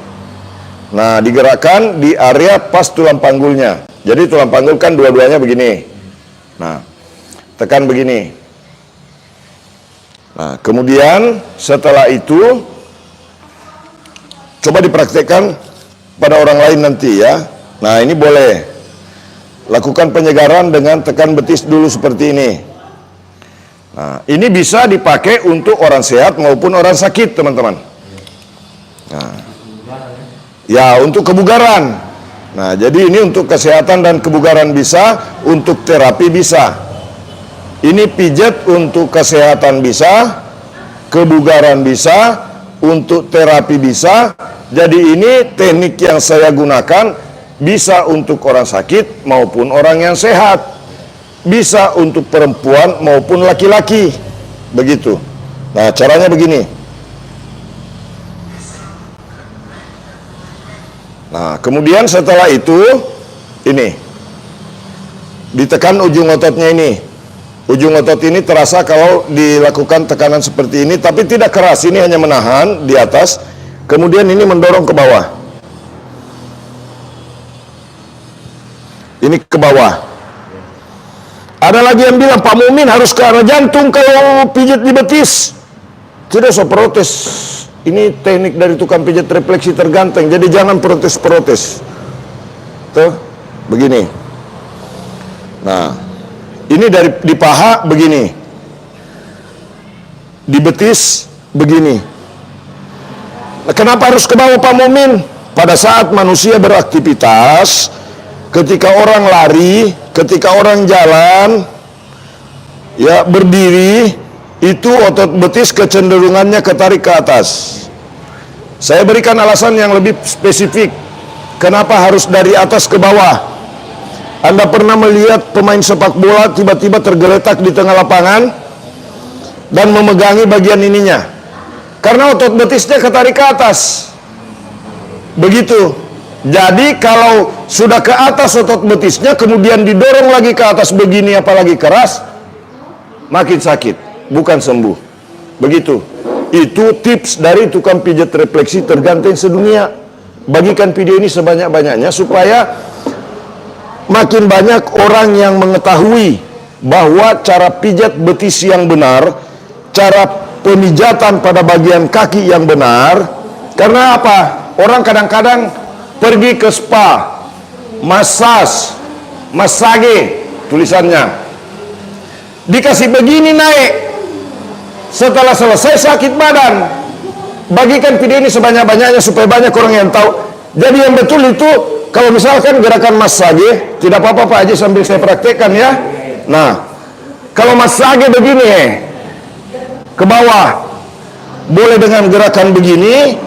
Nah, digerakkan di area pas tulang panggulnya. Jadi tulang panggul kan dua-duanya begini. Nah, tekan begini. Nah, kemudian setelah itu coba dipraktekkan pada orang lain nanti ya. Nah, ini boleh. Lakukan penyegaran dengan tekan betis dulu seperti ini. Nah, ini bisa dipakai untuk orang sehat maupun orang sakit, teman-teman. Nah, ya, untuk kebugaran. Nah, jadi ini untuk kesehatan dan kebugaran bisa, untuk terapi bisa. Ini pijat untuk kesehatan bisa, kebugaran bisa, untuk terapi bisa. Jadi ini teknik yang saya gunakan bisa untuk orang sakit maupun orang yang sehat. Bisa untuk perempuan maupun laki-laki. Begitu. Nah, caranya begini. Nah, kemudian setelah itu ini ditekan ujung ototnya ini. Ujung otot ini terasa kalau dilakukan tekanan seperti ini, tapi tidak keras. Ini hanya menahan di atas. Kemudian ini mendorong ke bawah. Ini ke bawah. Ada lagi yang bilang, Pak Mumin harus ke arah jantung kalau pijat di betis. Tidak usah protes. Ini teknik dari tukang pijat refleksi terganteng. Jadi jangan protes-protes. Tuh, begini. Nah, ini dari di paha begini. Di betis begini. Nah, kenapa harus ke bawah, Pak Mumin? Pada saat manusia beraktivitas, ketika orang lari, ketika orang jalan, ya berdiri, itu otot betis kecenderungannya ketarik ke atas. Saya berikan alasan yang lebih spesifik. Kenapa harus dari atas ke bawah? Anda pernah melihat pemain sepak bola tiba-tiba tergeletak di tengah lapangan dan memegangi bagian ininya? Karena otot betisnya ketarik ke atas. Begitu. Jadi kalau sudah ke atas otot betisnya, kemudian didorong lagi ke atas begini apalagi keras, makin sakit, bukan sembuh. Begitu. Itu tips dari tukang pijat refleksi terganteng sedunia. Bagikan video ini sebanyak-banyaknya supaya makin banyak orang yang mengetahui bahwa cara pijat betis yang benar, cara pemijatan pada bagian kaki yang benar. Karena apa? Orang kadang-kadang pergi ke spa, massage, massage tulisannya, dikasih begini naik, setelah selesai sakit badan. Bagikan video ini sebanyak-banyaknya supaya banyak orang yang tahu. Jadi yang betul itu, kalau misalkan gerakan massage, tidak apa-apa Pak Haji sambil saya praktekkan ya. Nah, kalau massage begini, ke bawah, boleh dengan gerakan begini.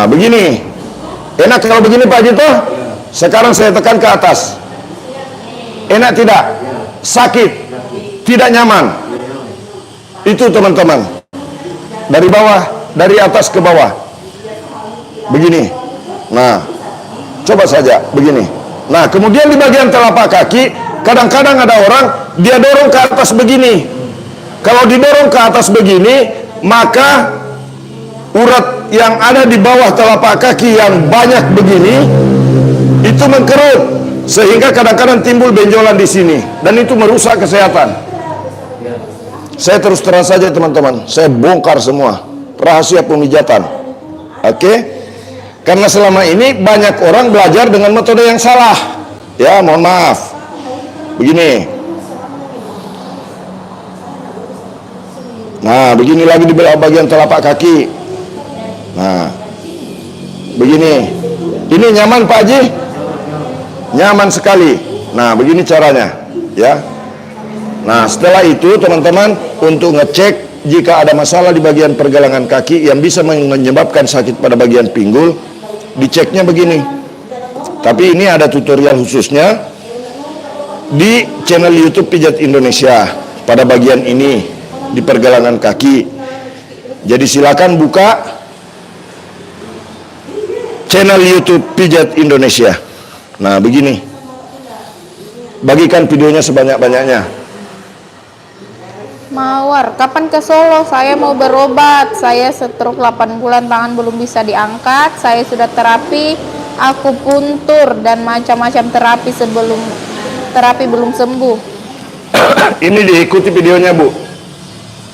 Begini. Enak kalau begini Pak Haji toh? Sekarang saya tekan ke atas. Enak tidak? Sakit? Tidak nyaman? Itu teman-teman. Dari bawah, dari atas ke bawah. Begini. Nah, coba saja begini. Nah, kemudian di bagian telapak kaki, kadang-kadang ada orang dia dorong ke atas begini. Kalau didorong ke atas begini, maka urat yang ada di bawah telapak kaki yang banyak begini itu mengkerut, sehingga kadang-kadang timbul benjolan di sini, dan itu merusak kesehatan. Saya terus terang saja teman-teman, saya bongkar semua rahasia pemijatan. Oke? Karena selama ini banyak orang belajar dengan metode yang salah. Ya, mohon maaf. Begini. Nah, begini lagi di bagian telapak kaki. Nah, begini. Ini nyaman Pak Haji? Nyaman sekali. Nah, begini caranya, ya. Nah, setelah itu teman-teman, untuk ngecek jika ada masalah di bagian pergelangan kaki yang bisa menyebabkan sakit pada bagian pinggul, diceknya begini. Tapi ini ada tutorial khususnya di channel YouTube Pijat Indonesia pada bagian ini, di pergelangan kaki. Jadi silakan buka channel YouTube Pijat Indonesia. Nah, begini. Bagikan videonya sebanyak-banyaknya. Mawar, kapan ke Solo? Saya mau berobat. Saya stroke 8 bulan, tangan belum bisa diangkat. Saya sudah terapi akupuntur dan macam-macam terapi sebelum terapi belum sembuh. Ini diikuti videonya Bu,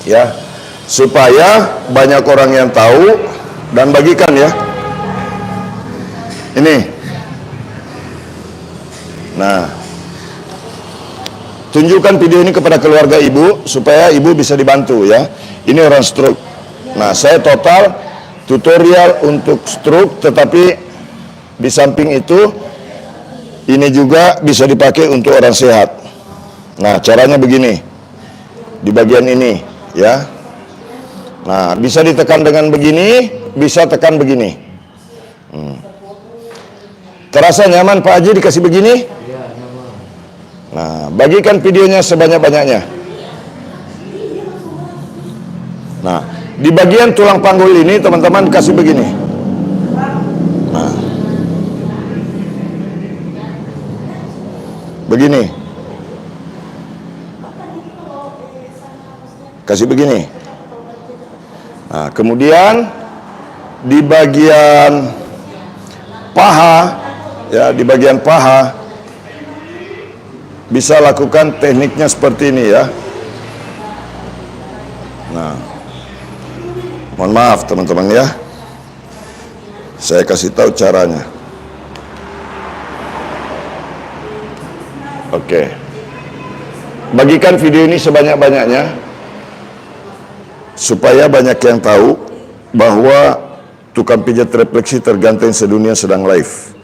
ya, supaya banyak orang yang tahu dan bagikan ya. Ini. Nah, tunjukkan video ini kepada keluarga ibu supaya ibu bisa dibantu ya. Ini orang stroke. Nah, saya total tutorial untuk stroke, tetapi di samping itu ini juga bisa dipakai untuk orang sehat. Nah, caranya begini. Di bagian ini ya. Nah, bisa ditekan dengan begini, bisa tekan begini. Terasa nyaman Pak Haji dikasih begini? Nah, bagikan videonya sebanyak-banyaknya. Nah, di bagian tulang panggul ini teman-teman kasih begini. Nah, begini. Kasih begini. Nah, kemudian di bagian paha, ya, di bagian paha bisa lakukan tekniknya seperti ini ya. Nah, mohon maaf teman-teman ya, saya kasih tahu caranya. Oke, bagikan video ini sebanyak-banyaknya supaya banyak yang tahu bahwa tukang pijat refleksi terganteng sedunia sedang live.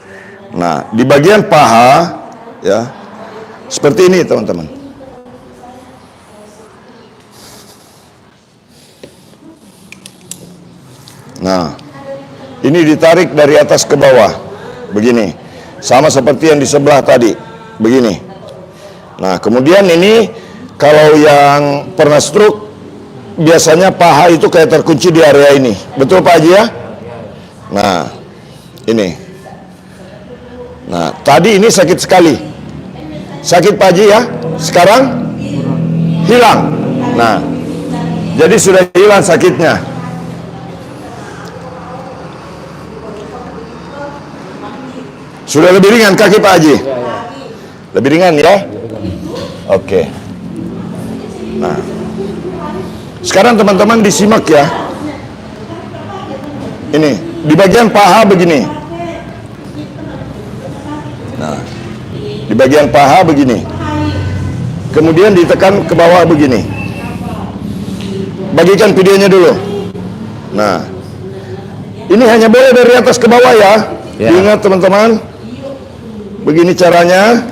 Nah, di bagian paha ya, seperti ini teman-teman. Nah, ini ditarik dari atas ke bawah, begini, sama seperti yang di sebelah tadi, begini. Nah, kemudian ini kalau yang pernah stroke, biasanya paha itu kayak terkunci di area ini, betul Pak Haji ya? Nah, ini. Nah, tadi ini sakit sekali. Sakit Pak Haji ya, sekarang hilang. Nah, jadi sudah hilang sakitnya. Sudah lebih ringan kaki Pak Haji? Lebih ringan ya? Oke. Nah, Sekarang teman-teman disimak ya. Ini di bagian paha begini. Nah, di bagian paha begini. Kemudian ditekan ke bawah begini. Bagikan videonya dulu. Nah, ini hanya boleh dari atas ke bawah ya. Ya. Ingat teman-teman, begini caranya.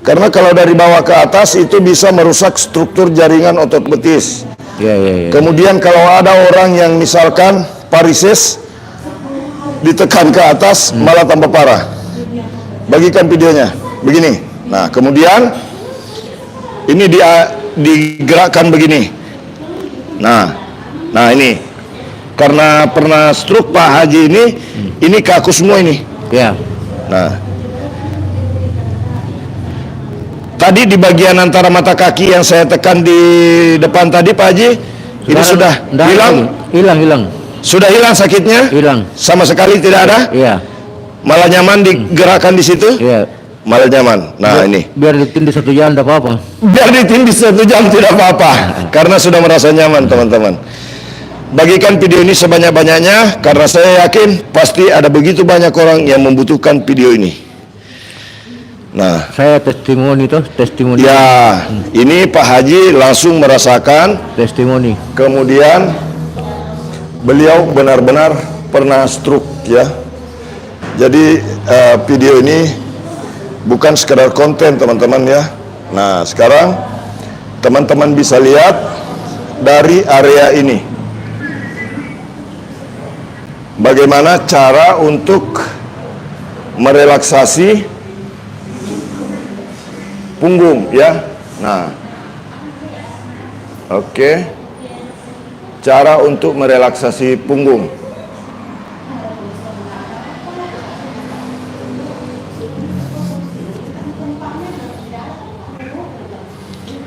Karena kalau dari bawah ke atas itu bisa merusak struktur jaringan otot betis. Ya, ya, ya. Kemudian kalau ada orang yang misalkan varises ditekan ke atas malah tambah parah. Bagikan videonya. Begini. Nah, kemudian ini digerakkan begini. Nah ini karena pernah stroke Pak Haji ini kaku semua ini. Ya. Nah, tadi di bagian antara mata kaki yang saya tekan di depan tadi Pak Haji, ini sudah hilang. Hilang. Sudah hilang sakitnya? Hilang. Sama sekali tidak ada? Iya. Malah nyaman digerakkan di situ? Iya. Malah nyaman. Nah, ini. Biar ditindih 1 jam tidak apa-apa. Biar ditindih 1 jam tidak apa-apa. Karena sudah merasa nyaman, teman-teman. Bagikan video ini sebanyak-banyaknya karena saya yakin pasti ada begitu banyak orang yang membutuhkan video ini. Nah, Saya testimoni. ya, ini Pak Haji langsung merasakan, Testimoni. kemudian beliau benar-benar pernah stroke ya. Jadi video ini bukan sekedar konten teman-teman ya. Nah, sekarang teman-teman bisa lihat dari area ini bagaimana cara untuk merelaksasi punggung ya. Nah, oke. Cara untuk merelaksasi punggung.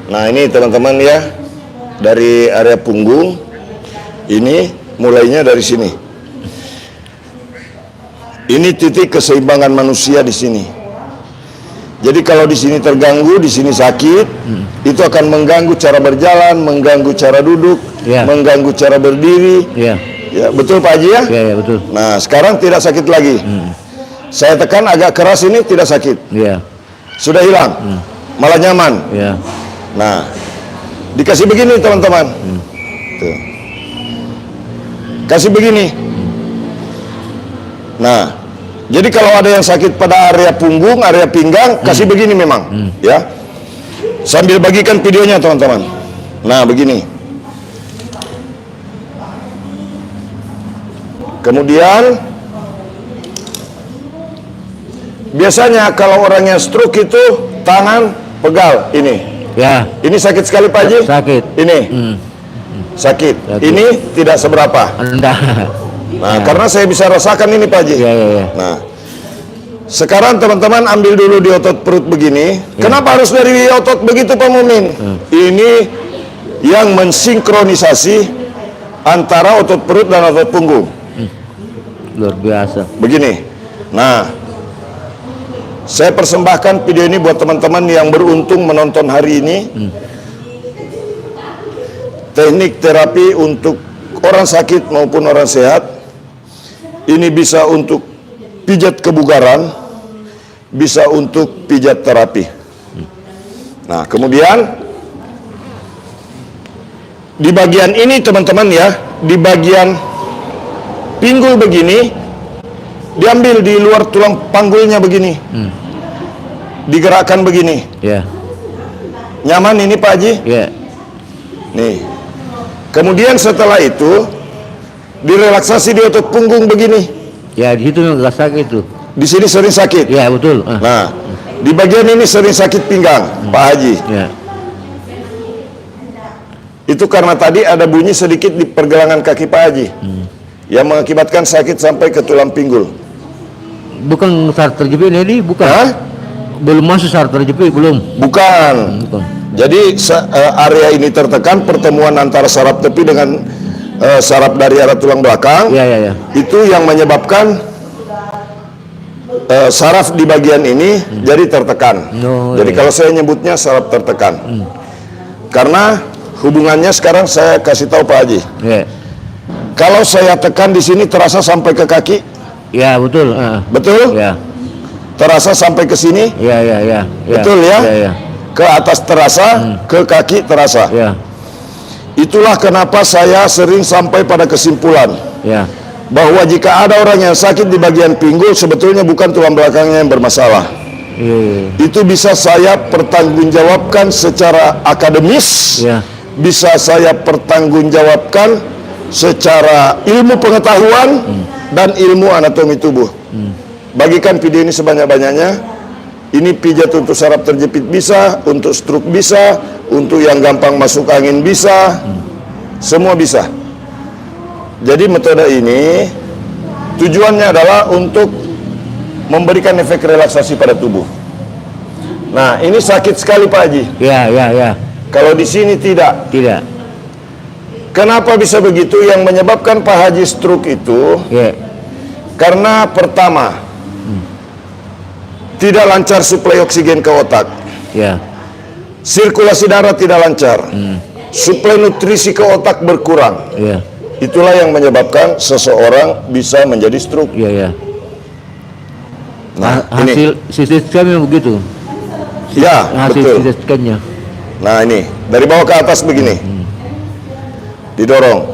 Nah, ini teman-teman ya, dari area punggung ini mulainya dari sini. Ini titik keseimbangan manusia di sini. Jadi kalau di sini terganggu, di sini sakit, itu akan mengganggu cara berjalan, mengganggu cara duduk, Ya. mengganggu cara berdiri. Ya. Ya, betul Pak Haji ya? Ya, betul. Nah, sekarang tidak sakit lagi. Saya tekan agak keras ini tidak sakit. Ya. Sudah hilang. Malah nyaman. Ya. Nah, dikasih begini teman-teman. Tuh. Kasih begini. Nah, jadi kalau ada yang sakit pada area punggung, area pinggang, kasih begini memang, ya. Sambil bagikan videonya teman-teman. Nah, begini. Kemudian, biasanya kalau orang yang stroke itu tangan pegal ini. Ya. Ini sakit sekali Pak Haji? Sakit. Ini sakit. Ini tidak seberapa. Anda. Nah, karena saya bisa rasakan ini Pak Haji. Ya. Nah, sekarang teman-teman ambil dulu di otot perut begini. Kenapa harus dari otot begitu Pak Mumin? Ini yang mensinkronisasi antara otot perut dan otot punggung. Luar biasa. Begini. Nah, saya persembahkan video ini buat teman-teman yang beruntung menonton hari ini. Teknik terapi untuk orang sakit maupun orang sehat. Ini bisa untuk pijat kebugaran, bisa untuk pijat terapi. Nah, kemudian di bagian ini teman-teman ya, di bagian pinggul begini, diambil di luar tulang panggulnya begini, digerakkan begini. Ya. Nyaman ini Pak Haji? Ya. Nih. Kemudian setelah itu direlaksasi di otot punggung begini. Ya, di situ nggak sakit tuh. Di sini sering sakit. Ya, betul. Nah, di bagian ini sering sakit pinggang, Pak Haji. Ya. Itu karena tadi ada bunyi sedikit di pergelangan kaki Pak Haji, yang mengakibatkan sakit sampai ke tulang pinggul. Bukan saraf terjepit ini, bukan. Hah? Belum masuk saraf terjepit, belum. Bukan. Bukan. Jadi area ini tertekan, pertemuan antara saraf tepi dengan saraf dari arah tulang belakang. Ya. Itu yang menyebabkan saraf di bagian ini jadi tertekan. No, Jadi ya. kalau saya nyebutnya saraf tertekan. Karena hubungannya sekarang saya kasih tahu Pak Haji. Ya. Kalau saya tekan di sini terasa sampai ke kaki. Ya, betul. Betul? Ya. Terasa sampai ke sini. Ya. Betul ya? Ya. Ke atas terasa, ke kaki terasa. Ya. Itulah kenapa saya sering sampai pada kesimpulan Ya. bahwa jika ada orang yang sakit di bagian pinggul, sebetulnya bukan tulang belakangnya yang bermasalah. Iya. Itu bisa saya pertanggungjawabkan secara akademis, Ya. bisa saya pertanggungjawabkan secara ilmu pengetahuan dan ilmu anatomi tubuh. Bagikan video ini sebanyak-banyaknya. Ini pijat untuk saraf terjepit bisa, untuk stroke bisa, untuk yang gampang masuk angin bisa, semua bisa. Jadi metode ini tujuannya adalah untuk memberikan efek relaksasi pada tubuh. Nah, ini sakit sekali Pak Haji. Ya. Kalau di sini tidak. Tidak. Kenapa bisa begitu? Yang menyebabkan Pak Haji stroke itu Ya. karena pertama, tidak lancar suplai oksigen ke otak. Ya. Sirkulasi darah tidak lancar. Suplai nutrisi ke otak berkurang. Ya. Itulah yang menyebabkan seseorang bisa menjadi stroke. Ya. Nah, Hasil ini. CT scan memang begitu. Ya, Hasil betul. CT scan-nya. Nah, ini. Dari bawah ke atas begini. Didorong.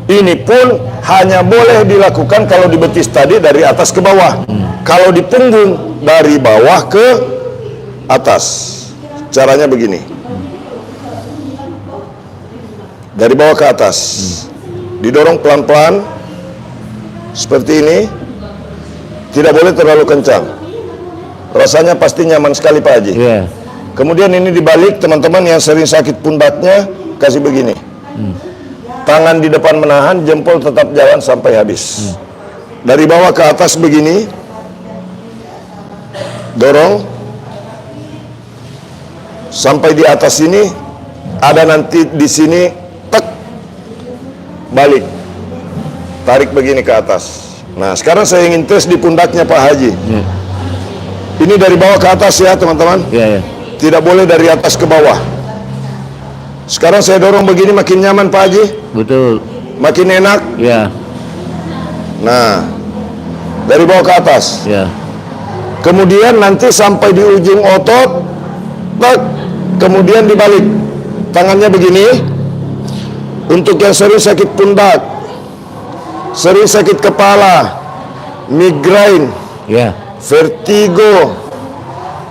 Ini pun hanya boleh dilakukan kalau di betis tadi dari atas ke bawah. Kalau di punggung dari bawah ke atas. Caranya begini. Dari bawah ke atas. Didorong pelan-pelan. Seperti ini. Tidak boleh terlalu kencang. Rasanya pasti nyaman sekali Pak Haji. Ya. Kemudian ini dibalik, teman-teman yang sering sakit pundaknya kasih begini. Tangan di depan menahan, jempol tetap jalan sampai habis. Dari bawah ke atas begini. Dorong sampai di atas sini. Ada nanti di sini tek, balik, tarik begini ke atas. Nah, sekarang saya ingin tes di pundaknya Pak Haji. Ya. Ini dari bawah ke atas ya teman-teman. Ya. Tidak boleh dari atas ke bawah. Sekarang saya dorong begini, makin nyaman Pak Haji, Betul. makin enak. Ya. Nah, dari bawah ke atas. Ya. Kemudian nanti sampai di ujung otot, tek, kemudian dibalik. Tangannya begini. Untuk yang sering sakit pundak, sering sakit kepala, migrain, Ya. vertigo,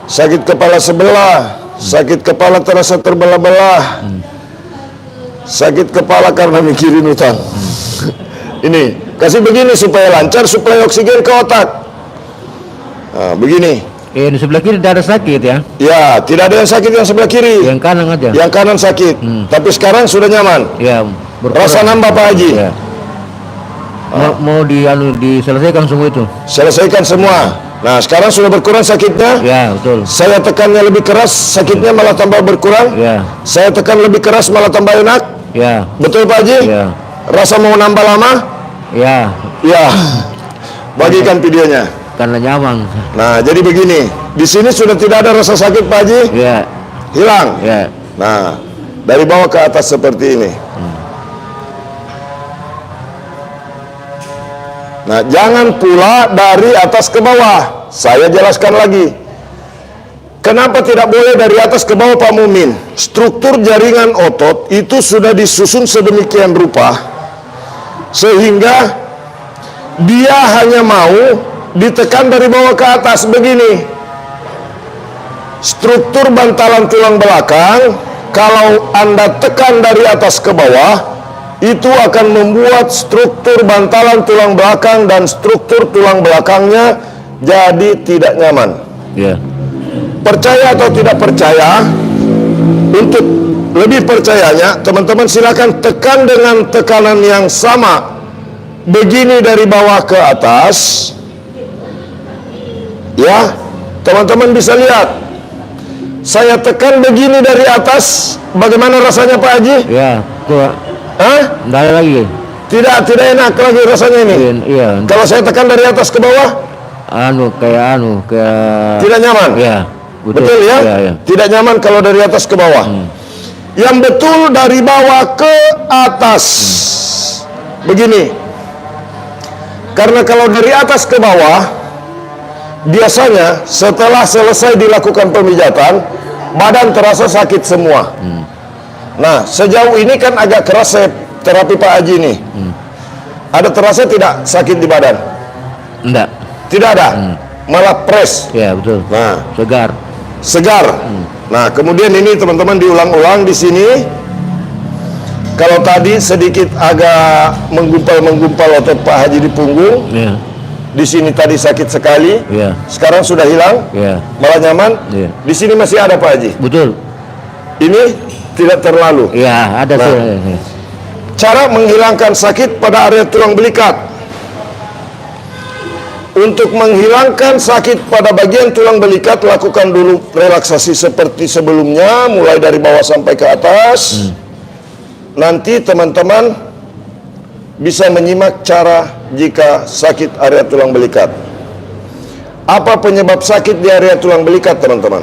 sakit kepala sebelah, sakit kepala terasa terbelah-belah, sakit kepala karena mikirin utang. Ini, kasih begini supaya lancar suplai oksigen ke otak. Nah, begini. Di sebelah kiri tidak ada sakit ya. Ya, tidak ada yang sakit yang sebelah kiri. Yang kanan aja. Yang kanan sakit. Tapi sekarang sudah nyaman. Ya. Rasa nambah Pak Haji. Ya. Mau diselesaikan semua itu. Selesaikan semua. Nah, sekarang sudah berkurang sakitnya. Ya, betul. Saya tekannya lebih keras, sakitnya malah tambah berkurang. Ya. Saya tekan lebih keras, malah tambah enak. Ya. Betul Pak Haji? Ya. Rasa mau nambah lama? Ya. Ya. Bagikan videonya. Karena nyaman. Nah, jadi begini. Di sini sudah tidak ada rasa sakit Pak Haji. Ya. Hilang. Ya. Nah, dari bawah ke atas seperti ini. Nah, jangan pula dari atas ke bawah. Saya jelaskan lagi. Kenapa tidak boleh dari atas ke bawah Pak Mumin? Struktur jaringan otot itu sudah disusun sedemikian rupa sehingga dia hanya mau ditekan dari bawah ke atas begini. Struktur bantalan tulang belakang kalau Anda tekan dari atas ke bawah, itu akan membuat struktur bantalan tulang belakang dan struktur tulang belakangnya jadi tidak nyaman. Ya. Percaya atau tidak percaya, untuk lebih percayanya, teman-teman silakan tekan dengan tekanan yang sama. Begini dari bawah ke atas. Ya, teman-teman bisa lihat. Saya tekan begini dari atas, bagaimana rasanya Pak Haji? Ya. Kok Hah? enggak ada lagi. Tidak enak lagi rasanya ini. Iya. Kalau saya tekan dari atas ke bawah, Kayak tidak nyaman. Ya. Betul ya? Iya, iya. Tidak nyaman kalau dari atas ke bawah. Yang betul dari bawah ke atas. Begini. Karena kalau dari atas ke bawah, biasanya setelah selesai dilakukan pemijatan, badan terasa sakit semua. Nah, sejauh ini kan agak keras terapi Pak Haji nih. Ada terasa tidak sakit di badan? Enggak. Tidak ada. Malah fresh. Ya, betul. Nah, Segar. Nah, kemudian ini teman-teman diulang-ulang di sini. Kalau tadi sedikit agak menggumpal otot Pak Haji di punggung, Iya. di sini tadi sakit sekali, Iya. sekarang sudah hilang, Iya. malah nyaman. Iya. Di sini masih ada Pak Haji. Betul. Ini tidak terlalu. Iya, ada Nah. sih. Cara menghilangkan sakit pada area tulang belikat. Untuk menghilangkan sakit pada bagian tulang belikat, lakukan dulu relaksasi seperti sebelumnya, mulai dari bawah sampai ke atas. Nanti teman-teman bisa menyimak cara jika sakit area tulang belikat. Apa penyebab sakit di area tulang belikat, teman-teman?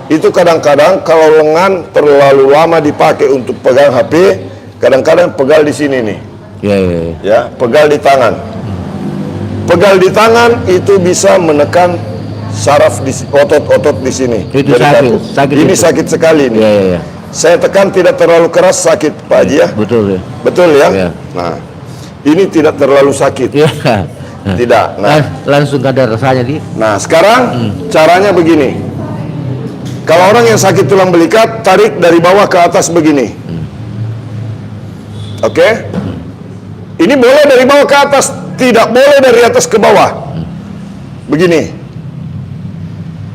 Itu kadang-kadang kalau lengan terlalu lama dipakai untuk pegang HP, kadang-kadang pegal di sini nih. Iya. Ya, pegal di tangan. Pegal di tangan itu bisa menekan saraf di otot-otot di sini. Itu Dari sakit, kaki. sakit Ini itu. sakit sekali nih. Iya. Saya tekan tidak terlalu keras, sakit Pak Haji ya. Betul ya. Betul ya? Iya. Nah, ini tidak terlalu sakit. Iya. Tidak. Nah, Langsung ada rasanya di. nah sekarang caranya begini. Kalau orang yang sakit tulang belikat, tarik dari bawah ke atas begini. Oke? Ini boleh dari bawah ke atas, tidak boleh dari atas ke bawah. Begini.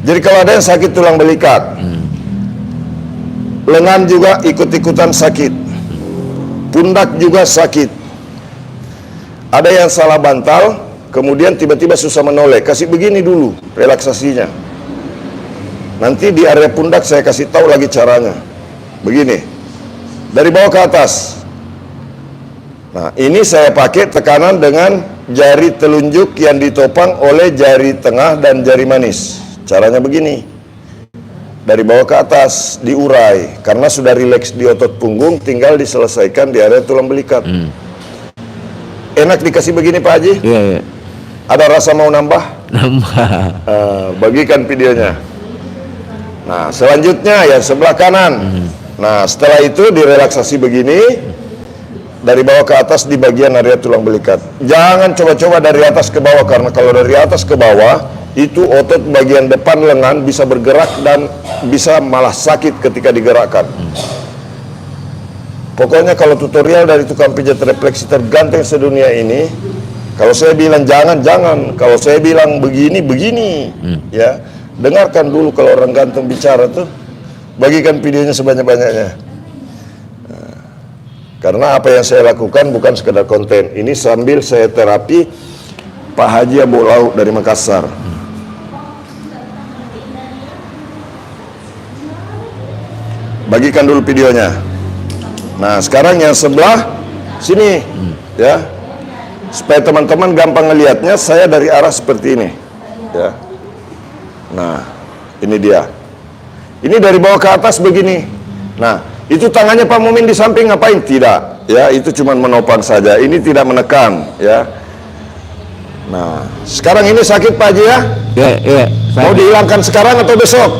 Jadi kalau ada yang sakit tulang belikat, lengan juga ikut-ikutan sakit, pundak juga sakit. Ada yang salah bantal, kemudian tiba-tiba susah menoleh. Kasih begini dulu relaksasinya. Nanti di area pundak saya kasih tahu lagi caranya. Begini, dari bawah ke atas. Nah, ini saya pakai tekanan dengan jari telunjuk yang ditopang oleh jari tengah dan jari manis. Caranya begini. Dari bawah ke atas, diurai. Karena sudah rileks di otot punggung, tinggal diselesaikan di area tulang belikat. Enak dikasih begini Pak Haji? Iya. Ada rasa mau nambah? Nambah. Bagikan videonya. Nah, selanjutnya yang sebelah kanan. Nah, setelah itu direlaksasi begini. Dari bawah ke atas di bagian area tulang belikat. Jangan coba-coba dari atas ke bawah, karena kalau dari atas ke bawah itu otot bagian depan lengan bisa bergerak dan bisa malah sakit ketika digerakkan. Pokoknya kalau tutorial dari tukang pijat refleksi terganteng sedunia ini, kalau saya bilang jangan, kalau saya bilang begini, ya dengarkan dulu kalau orang ganteng bicara tuh, bagikan videonya sebanyak-banyaknya. Karena apa yang saya lakukan bukan sekedar konten. Ini sambil saya terapi Pak Haji Abu Lauk dari Makassar. Bagikan dulu videonya. Nah, sekarang yang sebelah sini, ya, supaya teman-teman gampang ngelihatnya. Saya dari arah seperti ini, ya. Nah, ini dia. Ini dari bawah ke atas begini. Nah, itu tangannya Pak Mumin di samping ngapain? Tidak, ya, itu cuma menopang saja. Ini tidak menekan, ya. Nah, sekarang ini sakit Pak Haji ya? Iya. Mau dihilangkan sekarang atau besok?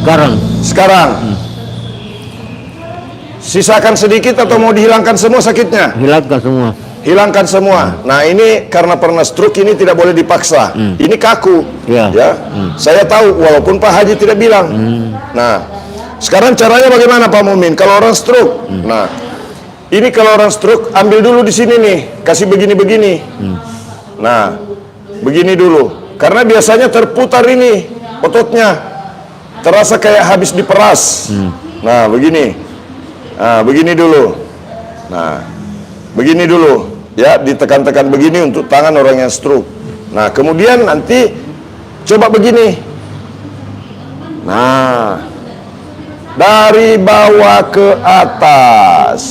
Sekarang. Sekarang. Sisakan sedikit atau mau dihilangkan semua sakitnya? Hilangkan semua. Hilangkan semua. Nah, ini karena pernah stroke, ini tidak boleh dipaksa. Ini kaku. Iya. Ya. Saya tahu walaupun Pak Haji tidak bilang. Nah, sekarang caranya bagaimana Pak Mumin? Kalau orang stroke. Nah, ini kalau orang stroke ambil dulu di sini nih, kasih begini-begini. Nah, begini dulu. Karena biasanya terputar ini ototnya. Terasa kayak habis diperas. Nah, begini. Nah, begini dulu. Nah, begini dulu. Ya, ditekan-tekan begini untuk tangan orang yang stroke. Nah, kemudian nanti coba begini. Nah, dari bawah ke atas.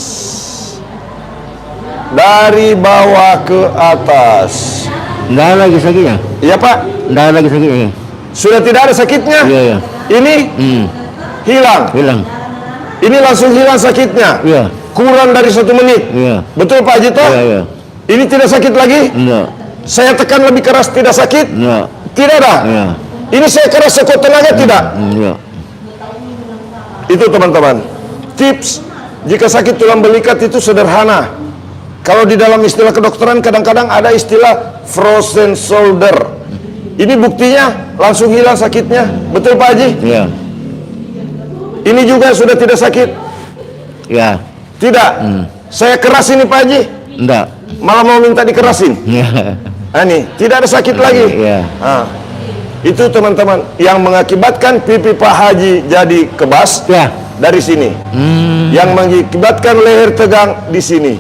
Dari bawah ke atas. Nggak ada lagi sakitnya. Iya Pak, Nggak ada lagi sakitnya. sudah tidak ada sakitnya. Iya. Ini hilang. Hilang. Ini langsung hilang sakitnya. Iya. Kurang dari 1 menit. Iya. Betul Pak Haji toh? Iya, iya. Ini tidak sakit lagi? Enggak. Saya tekan lebih keras tidak sakit? Enggak. Tidak dah. Iya. Ini saya keras sekuat tenaga tidak? Enggak. Itu teman-teman. Tips jika sakit tulang belikat itu sederhana. Kalau di dalam istilah kedokteran kadang-kadang ada istilah frozen shoulder. Ini buktinya langsung hilang sakitnya. Betul Pak Haji? Iya. Ini juga sudah tidak sakit? Iya. Tidak. Saya keras ini Pak Haji. Enggak. Malah mau minta dikerasin. Iya. Nah, ini tidak ada sakit lagi. Iya. Nah, itu teman-teman yang mengakibatkan pipi Pak Haji jadi kebas Ya. dari sini. Yang mengakibatkan leher tegang di sini.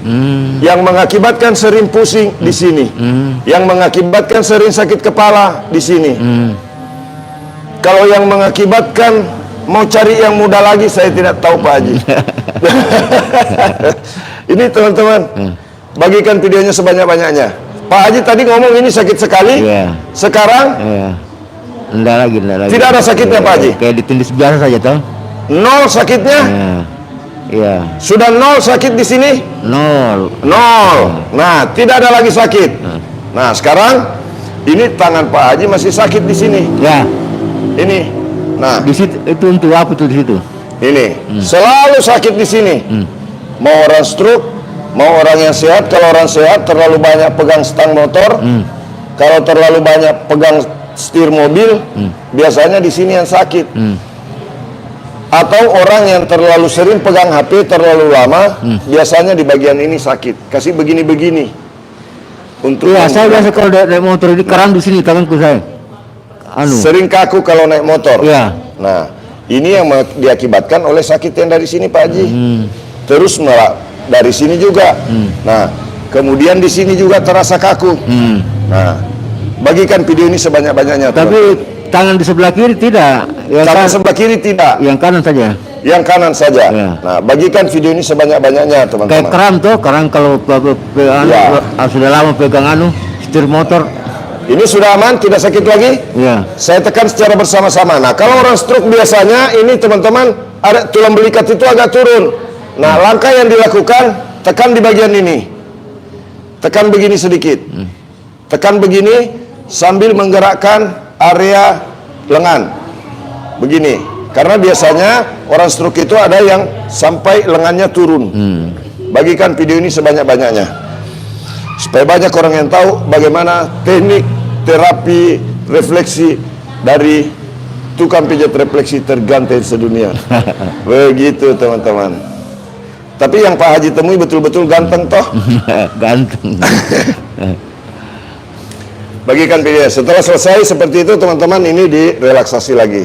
Yang mengakibatkan sering pusing di sini. Yang mengakibatkan sering sakit kepala di sini. Kalau yang mengakibatkan mau cari yang muda lagi saya tidak tahu Pak Haji. Ini teman-teman, bagikan videonya sebanyak-banyaknya. Pak Haji tadi ngomong ini sakit sekali. Iya. Sekarang Iya. Enggak lagi, enggak lagi. tidak ada sakitnya Pak Haji. Kayak ditindis biasa saja toh. 0 sakitnya. Iya. Iya. Sudah 0 sakit di sini. 0. 0. Nah, tidak ada lagi sakit. Nah, sekarang ini tangan Pak Haji masih sakit di sini. Ya. Ini. Nah, Di situ itu untuk apa tuh di situ? ini selalu sakit di sini. Mau orang stroke, mau orang yang sehat. Kalau orang sehat terlalu banyak pegang stang motor. Kalau terlalu banyak pegang setir mobil, biasanya di sini yang sakit. Atau orang yang terlalu sering pegang HP terlalu lama, biasanya di bagian ini sakit. Kasih begini-begini. Untuk Iya, saya biasa kalau naik motor ini keram di sini tanganku saya. sering kaku kalau naik motor. Iya. Nah, ini yang diakibatkan oleh sakit yang dari sini Pak Haji. Terus malah dari sini juga. Nah, kemudian di sini juga terasa kaku. Nah, bagikan video ini sebanyak-banyaknya. Tapi tangan di sebelah kiri tidak. Yang tangan kan- sebelah kiri tidak, yang kanan saja. yang kanan saja. Ya. Nah, bagikan video ini sebanyak-banyaknya Kayak teman-teman. keram tuh, keram kalau Ya. sudah lama pegang setir motor. Ini sudah aman, tidak sakit lagi. Iya. Saya tekan secara bersama-sama. Nah, kalau orang stroke biasanya ini teman-teman ada tulang belikat itu agak turun. Nah, langkah yang dilakukan tekan di bagian ini. Tekan begini sedikit. Tekan begini sambil menggerakkan area lengan. Begini. Karena biasanya orang stroke itu ada yang sampai lengannya turun. Bagikan video ini sebanyak-banyaknya. Supaya banyak orang yang tahu bagaimana teknik terapi refleksi dari tukang pijat refleksi terganteng sedunia. Begitu teman-teman. Tapi yang Pak Haji temui betul-betul ganteng toh. Ganteng. Bagikan video. Setelah selesai seperti itu teman-teman, ini direlaksasi lagi.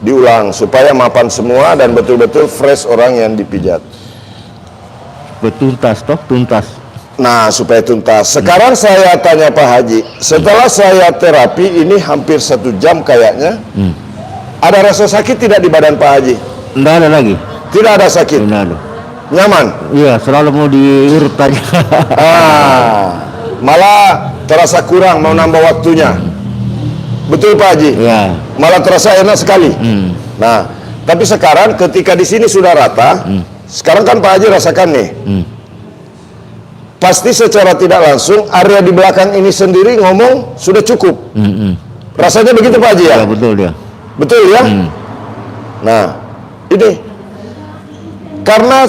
Diulang supaya mapan semua dan betul-betul fresh orang yang dipijat. Betuntas toh, tuntas. Nah, supaya tuntas. Sekarang saya tanya Pak Haji, setelah saya terapi ini hampir 1 jam kayaknya, ada rasa sakit tidak di badan Pak Haji? Enggak ada lagi. Tidak ada sakit? Tidak ada. Nyaman? Iya, selalu mau diurut aja. Malah terasa kurang, mau nambah waktunya. Betul Pak Haji? Iya. Malah terasa enak sekali. Nah, tapi sekarang ketika di sini sudah rata, sekarang kan Pak Haji rasakan nih. Pasti secara tidak langsung area di belakang ini sendiri ngomong sudah cukup. Rasanya begitu Pak Haji ya? Ya, betul dia. Betul ya? Nah, ini karena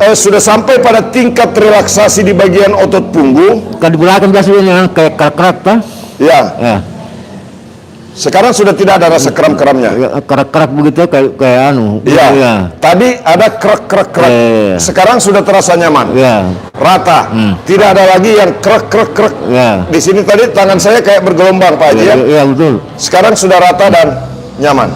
sudah sampai pada tingkat relaksasi di bagian otot punggung. Kan di belakang biasanya kayak kerak-kerak toh. Ya, Ya. sekarang sudah tidak ada rasa kram-kramnya. Ya, kerak-kerak begitu kayak Iya. Iya. Tadi ada krek-krek-krek. Iya. Sekarang sudah terasa nyaman. Iya. Rata. Tidak ada lagi yang krek-krek-krek. Iya. Di sini tadi tangan saya kayak bergelombang Pak Haji ya. Iya, betul. Sekarang sudah rata dan nyaman.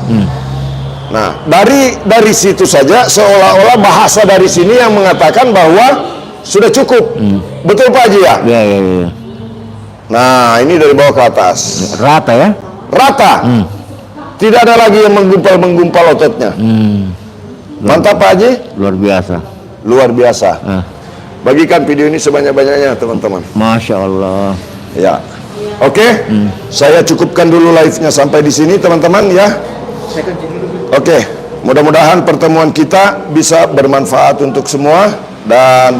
Nah, dari situ saja seolah-olah bahasa dari sini yang mengatakan bahwa sudah cukup. Betul Pak Haji ya? Iya, iya, iya. Nah, ini dari bawah ke atas. Rata ya. Rata. Tidak ada lagi yang menggumpal-menggumpal ototnya. Mantap Pak Haji? Luar biasa. Luar biasa. Bagikan video ini sebanyak-banyaknya teman-teman. Masya Allah. Ya. Oke. Saya cukupkan dulu live-nya sampai di sini teman-teman ya. Oke, mudah-mudahan pertemuan kita bisa bermanfaat untuk semua, dan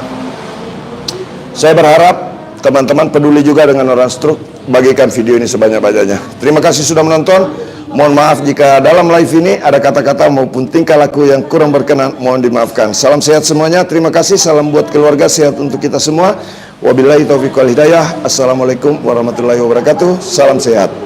saya berharap teman-teman peduli juga dengan orang stroke. Bagikan video ini sebanyak-banyaknya. Terima kasih sudah menonton. Mohon maaf jika dalam live ini ada kata-kata maupun tingkah laku yang kurang berkenan, mohon dimaafkan. Salam sehat semuanya. Terima kasih. Salam buat keluarga, sehat untuk kita semua. Wabillahi taufiq wal hidayah. Assalamualaikum warahmatullahi wabarakatuh. Salam sehat.